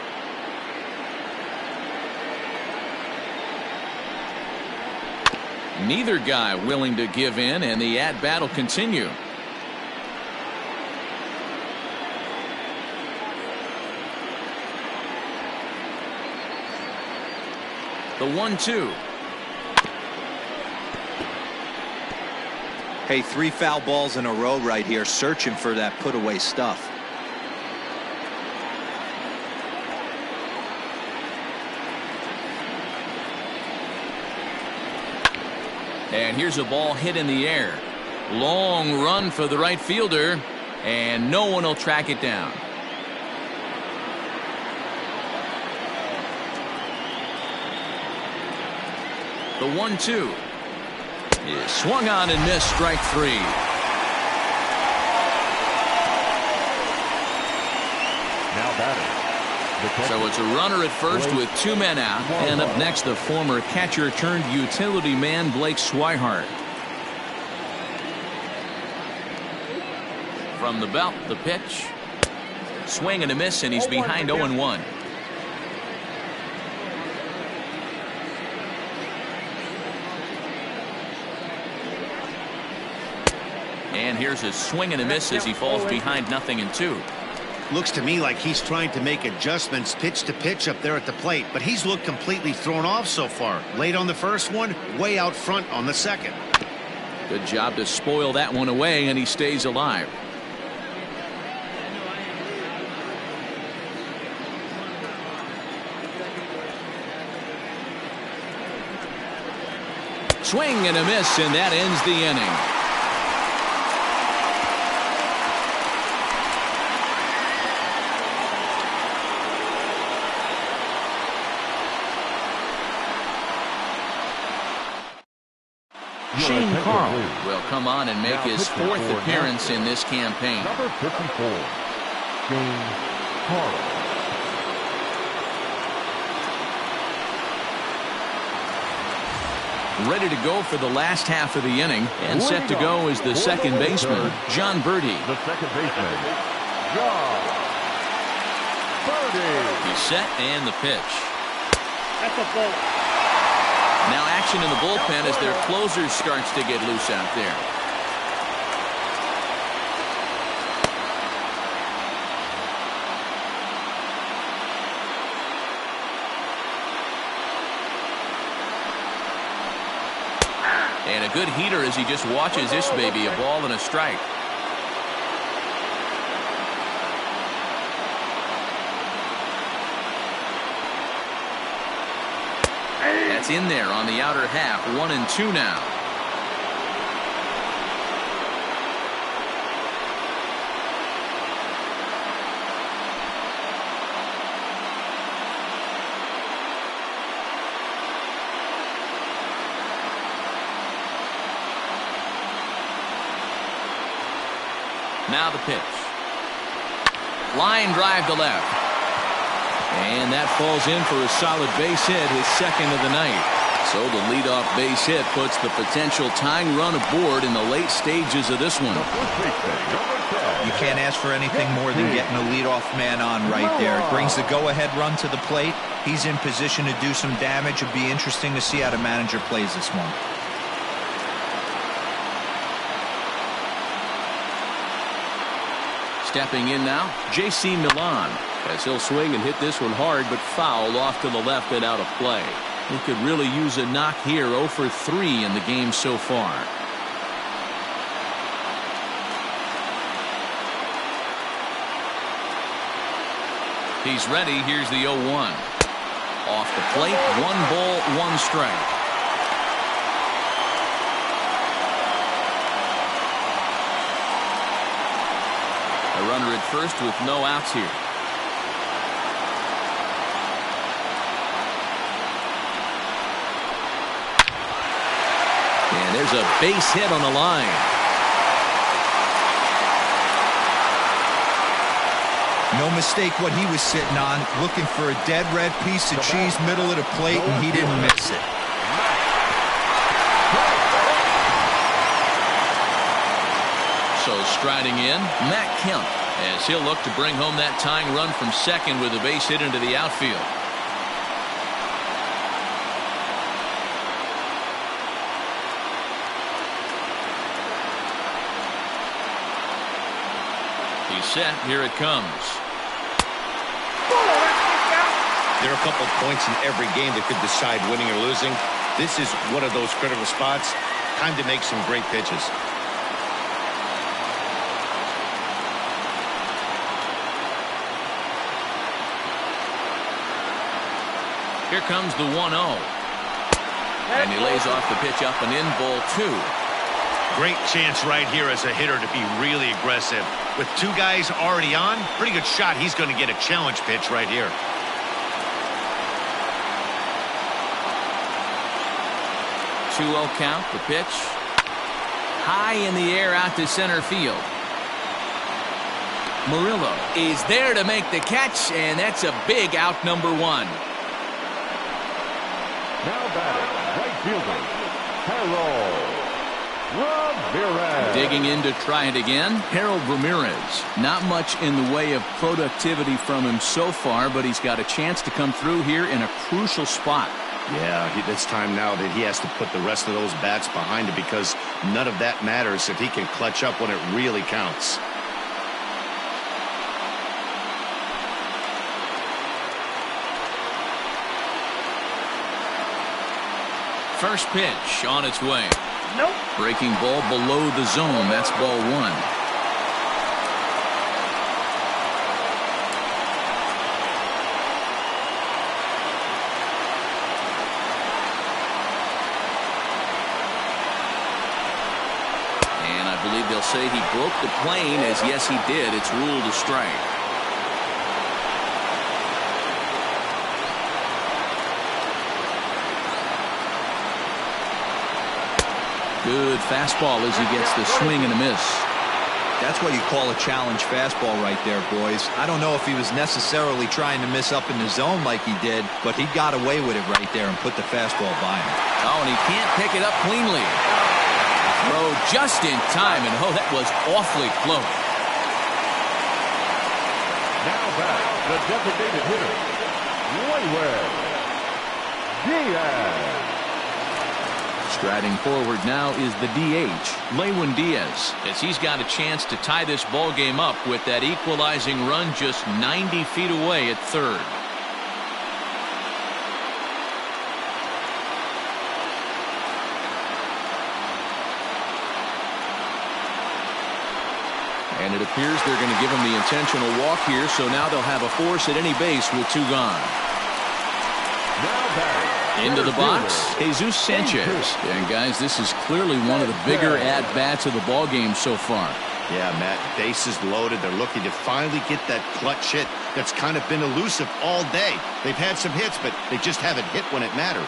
Neither guy willing to give in, and the at-bat will continue. The 1-2. Hey, 3 foul balls in a row right here, searching for that put-away stuff. And here's a ball hit in the air. Long run for the right fielder, and no one will track it down. The 1-2 is swung on and missed. Strike 3. Now batting. So it's a runner at first with 2 men out, and up next the former catcher turned utility man Blake Swihart. From the belt, the pitch, swing and a miss, and he's behind 0-1. And here's a swing and a miss as he falls behind 0-2. Looks to me like he's trying to make adjustments pitch to pitch up there at the plate, but he's looked completely thrown off so far. Late on the first one, way out front on the second. Good job to spoil that one away, and he stays alive. Swing and a miss, and that ends the inning. Shane Carl will come on and make his 4th appearance in this campaign. Number 54, Shane Carl. Ready to go for the last half of the inning, and set to go is the second baseman, John Birdie. The second baseman, John Birdie. He's set, and the pitch. That's a ball. Now action in the bullpen as their closer starts to get loose out there. And a good heater as he just watches this baby, a ball and a strike. That's in there on the outer half. 1-2 now. Now the pitch. Line drive to left. And that falls in for a solid base hit, his second of the night. So the leadoff base hit puts the potential tying run aboard in the late stages of this one. You can't ask for anything more than getting a leadoff man on right there. It brings the go-ahead run to the plate. He's in position to do some damage. It'd be interesting to see how the manager plays this one. Stepping in now, J.C. Milan, as he'll swing and hit this one hard, but foul off to the left and out of play. He could really use a knock here. 0 for 3 in the game so far. He's ready. Here's the 0-1. Off the plate, 1 ball, 1 strike. A runner at first with no outs here. And there's a base hit on the line. No mistake what he was sitting on, looking for a dead red piece of cheese middle of the plate, and he didn't miss it. So striding in, Matt Kemp, as he'll look to bring home that tying run from second with a base hit into the outfield. He's set. Here it comes. There are a couple of points in every game that could decide winning or losing. This is one of those critical spots. Time to make some great pitches. Here comes the 1-0. And he lays off the pitch up and in, ball 2. Great chance right here as a hitter to be really aggressive. With two guys already on, pretty good shot. He's going to get a challenge pitch right here. Two-0 count, the pitch. High in the air out to center field. Murillo is there to make the catch, and that's a big out, number 1. Now batting, right fielder, Harold Ramirez. Digging in to try it again, Harold Ramirez. Not much in the way of productivity from him so far, but he's got a chance to come through here in a crucial spot. Yeah, it's time now that he has to put the rest of those bats behind it, because none of that matters if he can clutch up when it really counts. First pitch on its way. Nope. Breaking ball below the zone. That's ball 1. And I believe they'll say he broke the plane, as yes he did. It's ruled a strike. Good fastball as he gets the swing and a miss. That's what you call a challenge fastball right there, boys. I don't know if he was necessarily trying to miss up in the zone like he did, but he got away with it right there and put the fastball by him. Oh, and he can't pick it up cleanly. Throw just in time, and oh, that was awfully close. Now back, the designated hitter, Wayward Diaz. Striding forward now is the DH, Lewin Diaz, as he's got a chance to tie this ball game up with that equalizing run just 90 feet away at third. And it appears they're going to give him the intentional walk here, so now they'll have a force at any base with 2 gone. Now back. Into the box, Jesus Sanchez. And guys, this is clearly one of the bigger at-bats of the ball game so far. Yeah, Matt, bases loaded. They're looking to finally get that clutch hit that's kind of been elusive all day. They've had some hits, but they just haven't hit when it mattered.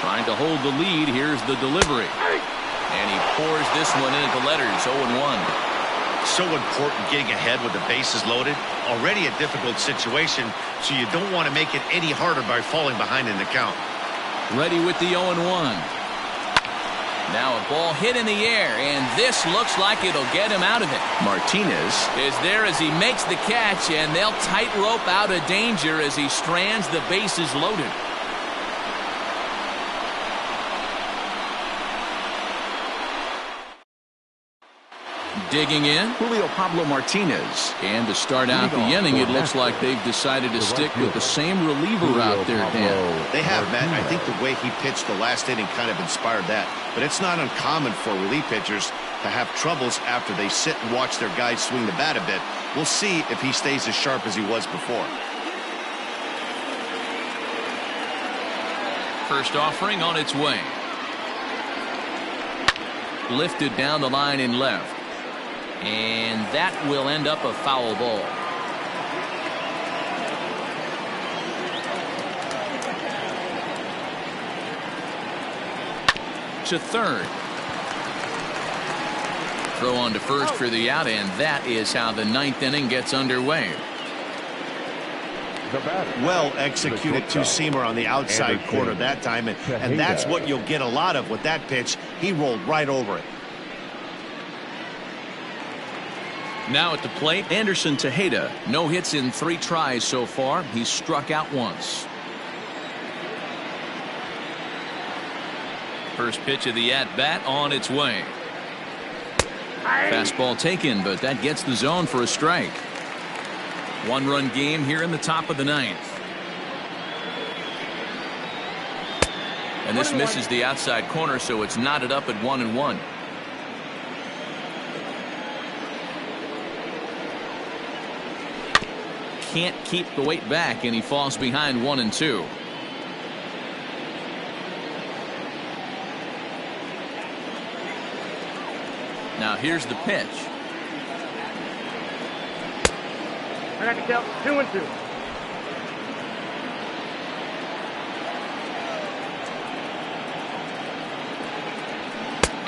Trying to hold the lead. Here's the delivery. And he pours this one into the letters. 0-1. So important getting ahead with the bases loaded. Already a difficult situation, so you don't want to make it any harder by falling behind in the count. Ready with the 0-1. Now a ball hit in the air, and this looks like it'll get him out of it. Martinez is there as he makes the catch, and they'll tightrope out of danger as he strands the bases loaded. Digging in, Julio Pablo Martinez. And to start out the inning, it looks like they've decided to stick with the same reliever out there, Dan. They have, Matt. I think the way he pitched the last inning kind of inspired that. But it's not uncommon for relief pitchers to have troubles after they sit and watch their guys swing the bat a bit. We'll see if he stays as sharp as he was before. First offering on its way. Lifted down the line in left. And that will end up a foul ball. to third. Throw on to first for the out, and that is how the ninth inning gets underway. Well executed two-seamer on the outside corner that time, and that's what you'll get a lot of with that pitch. He rolled right over it. Now at the plate, Anderson Tejeda. No hits in 3 tries so far. He's struck out once. First pitch of the at-bat on its way. Fastball taken, but that gets the zone for a strike. 1-run game here in the top of the 9th. And this misses the outside corner, so it's knotted up at 1-1. Can't keep the weight back, and he falls behind 1-2. Now here's the pitch. I got to count 2-2.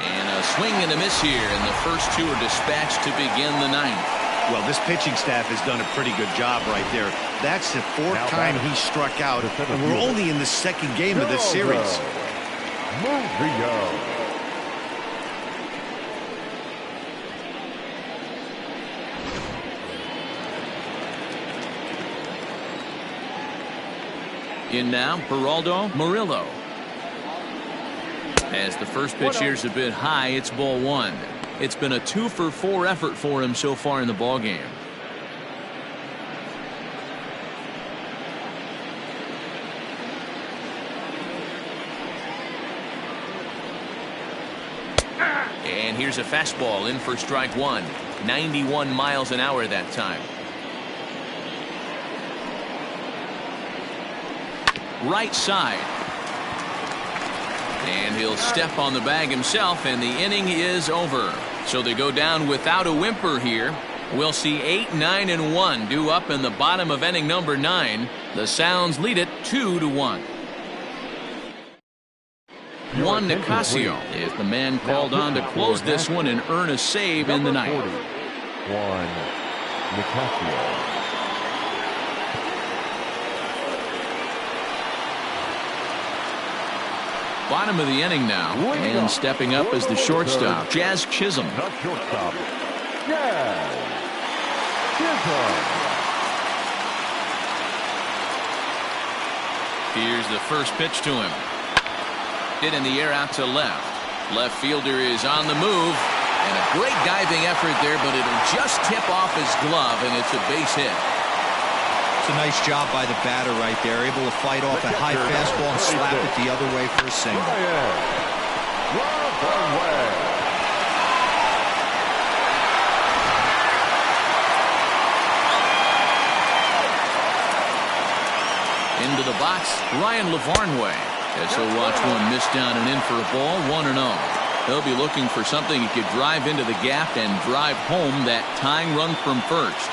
And a swing and a miss here, and the first 2 are dispatched to begin the 9th. Well, this pitching staff has done a pretty good job right there. That's the 4th time he struck out, and we're only in the 2nd game of this series. In now, Geraldo Murillo. As the first pitch here's a bit high, it's ball 1. It's been a 2-for-4 effort for him so far in the ballgame. And here's a fastball in for strike 1. 91 miles an hour that time. Right side. And he'll step on the bag himself, and the inning is over. So they go down without a whimper here. We'll see 8, 9, and 1 due up in the bottom of inning number 9. The Sounds lead it 2-1. Juan Nicasio is the man called on to close this one and earn a save in the 9th. Juan Nicasio. Bottom of the inning now, and stepping up as the shortstop, Jazz Chisholm. The shortstop, Jazz Chisholm. Here's the first pitch to him. Hit in the air out to left. Left fielder is on the move, and a great diving effort there, but it'll just tip off his glove, and it's a base hit. It's a nice job by the batter right there, able to fight off a high fastball and slap it the other way for a single. Into the box, Ryan Lavarnway. As he'll watch one miss down and in for a ball, 1-0. He'll be looking for something he could drive into the gap and drive home that tying run from first.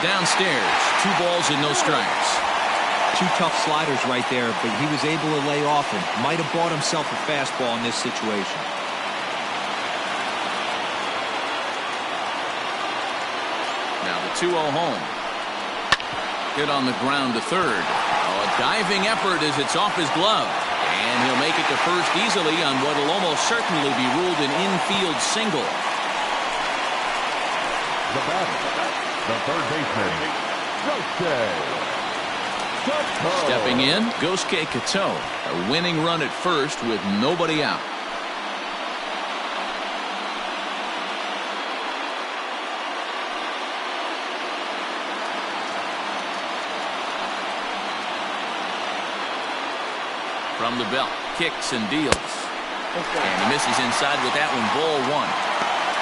Downstairs, 2 balls and no strikes. 2 tough sliders right there, but he was able to lay off him. Might have bought himself a fastball in this situation. Now the 2-0 home. Hit on the ground to third. Oh, a diving effort as it's off his glove. And he'll make it to first easily on what will almost certainly be ruled an infield single. The batter, the third baseman, Yosuke Kato. Stepping in, Yosuke Kato. A winning run at first with nobody out. From the belt, kicks and deals. And he misses inside with that one, ball 1.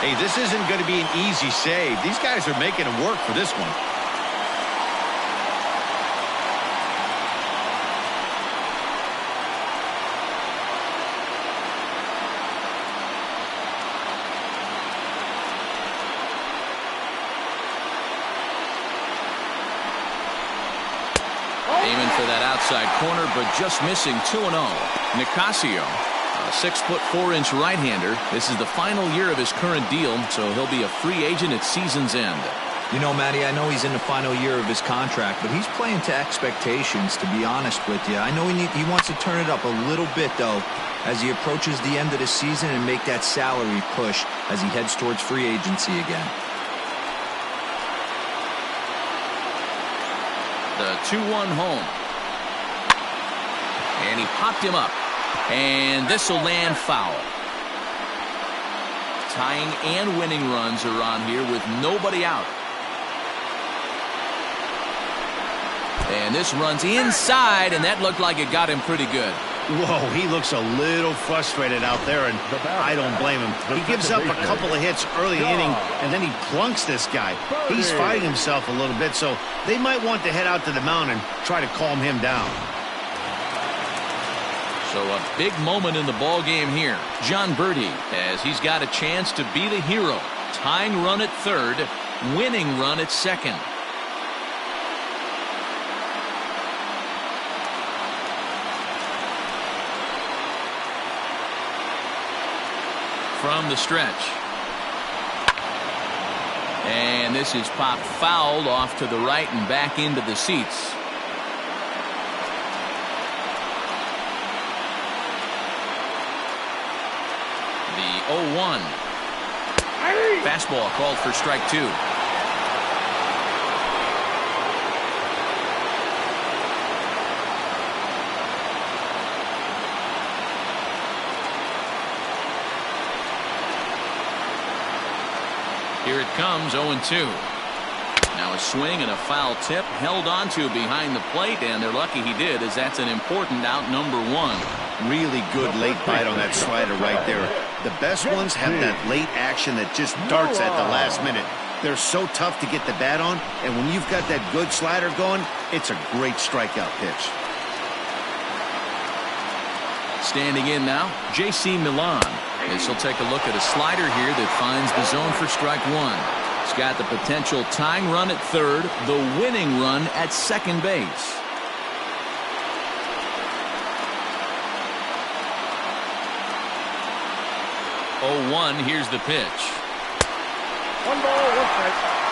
Hey, this isn't going to be an easy save. These guys are making it work for this one. Aiming for that outside corner, but just missing 2-0. Nicasio, a 6'4" right-hander. This is the final year of his current deal, so he'll be a free agent at season's end. You know, Matty, I know he's in the final year of his contract, but he's playing to expectations, to be honest with you. I know he wants to turn it up a little bit, though, as he approaches the end of the season and make that salary push as he heads towards free agency again. The 2-1 home. And he popped him up. And this will land foul. Tying and winning runs are on here with nobody out. And this runs inside, and that looked like it got him pretty good. Whoa, he looks a little frustrated out there, and I don't blame him. He gives up a couple of hits early inning, and then he plunks this guy. He's fighting himself a little bit, so they might want to head out to the mound and try to calm him down. So a big moment in the ball game here. Jon Berti, as he's got a chance to be the hero. Tying run at third, winning run at second. From the stretch. And this is popped fouled off to the right and back into the seats. The 0-1. Fastball called for strike 2. Here it comes, 0-2. Now a swing and a foul tip held onto behind the plate, and they're lucky he did, as that's an important out, number 1. Really good late bite on that slider right there. The best ones have that late action that just darts at the last minute. They're so tough to get the bat on, and when you've got that good slider going, it's a great strikeout pitch. Standing in now, J.C. Milan. This will take a look at a slider here that finds the zone for strike 1. It's got the potential tying run at third, the winning run at second base. Oh, 1, here's the pitch. 1 ball, 1 strike.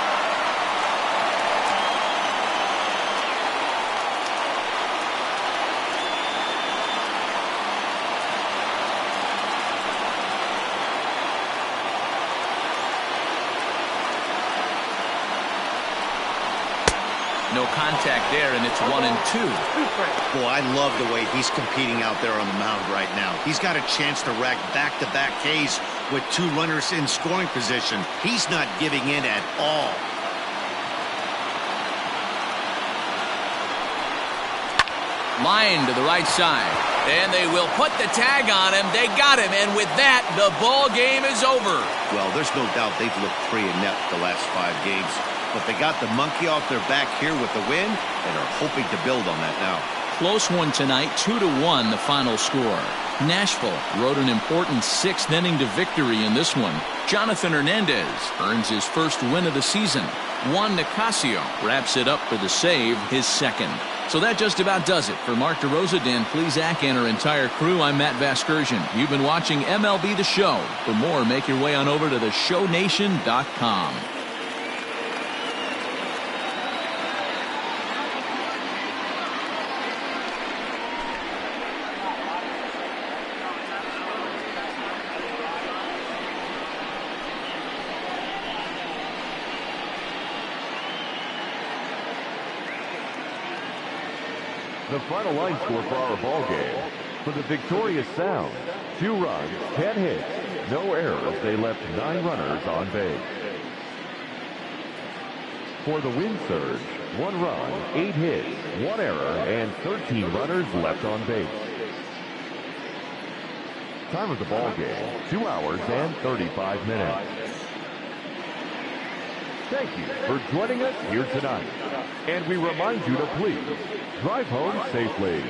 No contact there, and it's 1-2. Boy, I love the way he's competing out there on the mound right now. He's got a chance to rack back-to-back Ks with 2 runners in scoring position. He's not giving in at all. Line to the right side, and they will put the tag on him. They got him, and with that, the ball game is over. Well, there's no doubt they've looked pretty inept the last 5 games. But they got the monkey off their back here with the win and are hoping to build on that now. Close one tonight, 2-1 the final score. Nashville rode an important 6th inning to victory in this one. Jonathan Hernandez earns his first win of the season. Juan Nicasio wraps it up for the save, his second. So that just about does it. For Mark DeRosa, Dan Plesac, and our entire crew, I'm Matt Vasgersian. You've been watching MLB The Show. For more, make your way on over to theshownation.com. The final line score for our ball game. For the victorious Sound, 2 runs, 10 hits, no errors. They left 9 runners on base. For the Wind Surge, 1 run, 8 hits, 1 error, and 13 runners left on base. Time of the ball game, 2 hours and 35 minutes. Thank you for joining us here tonight. And we remind you to please drive home safely.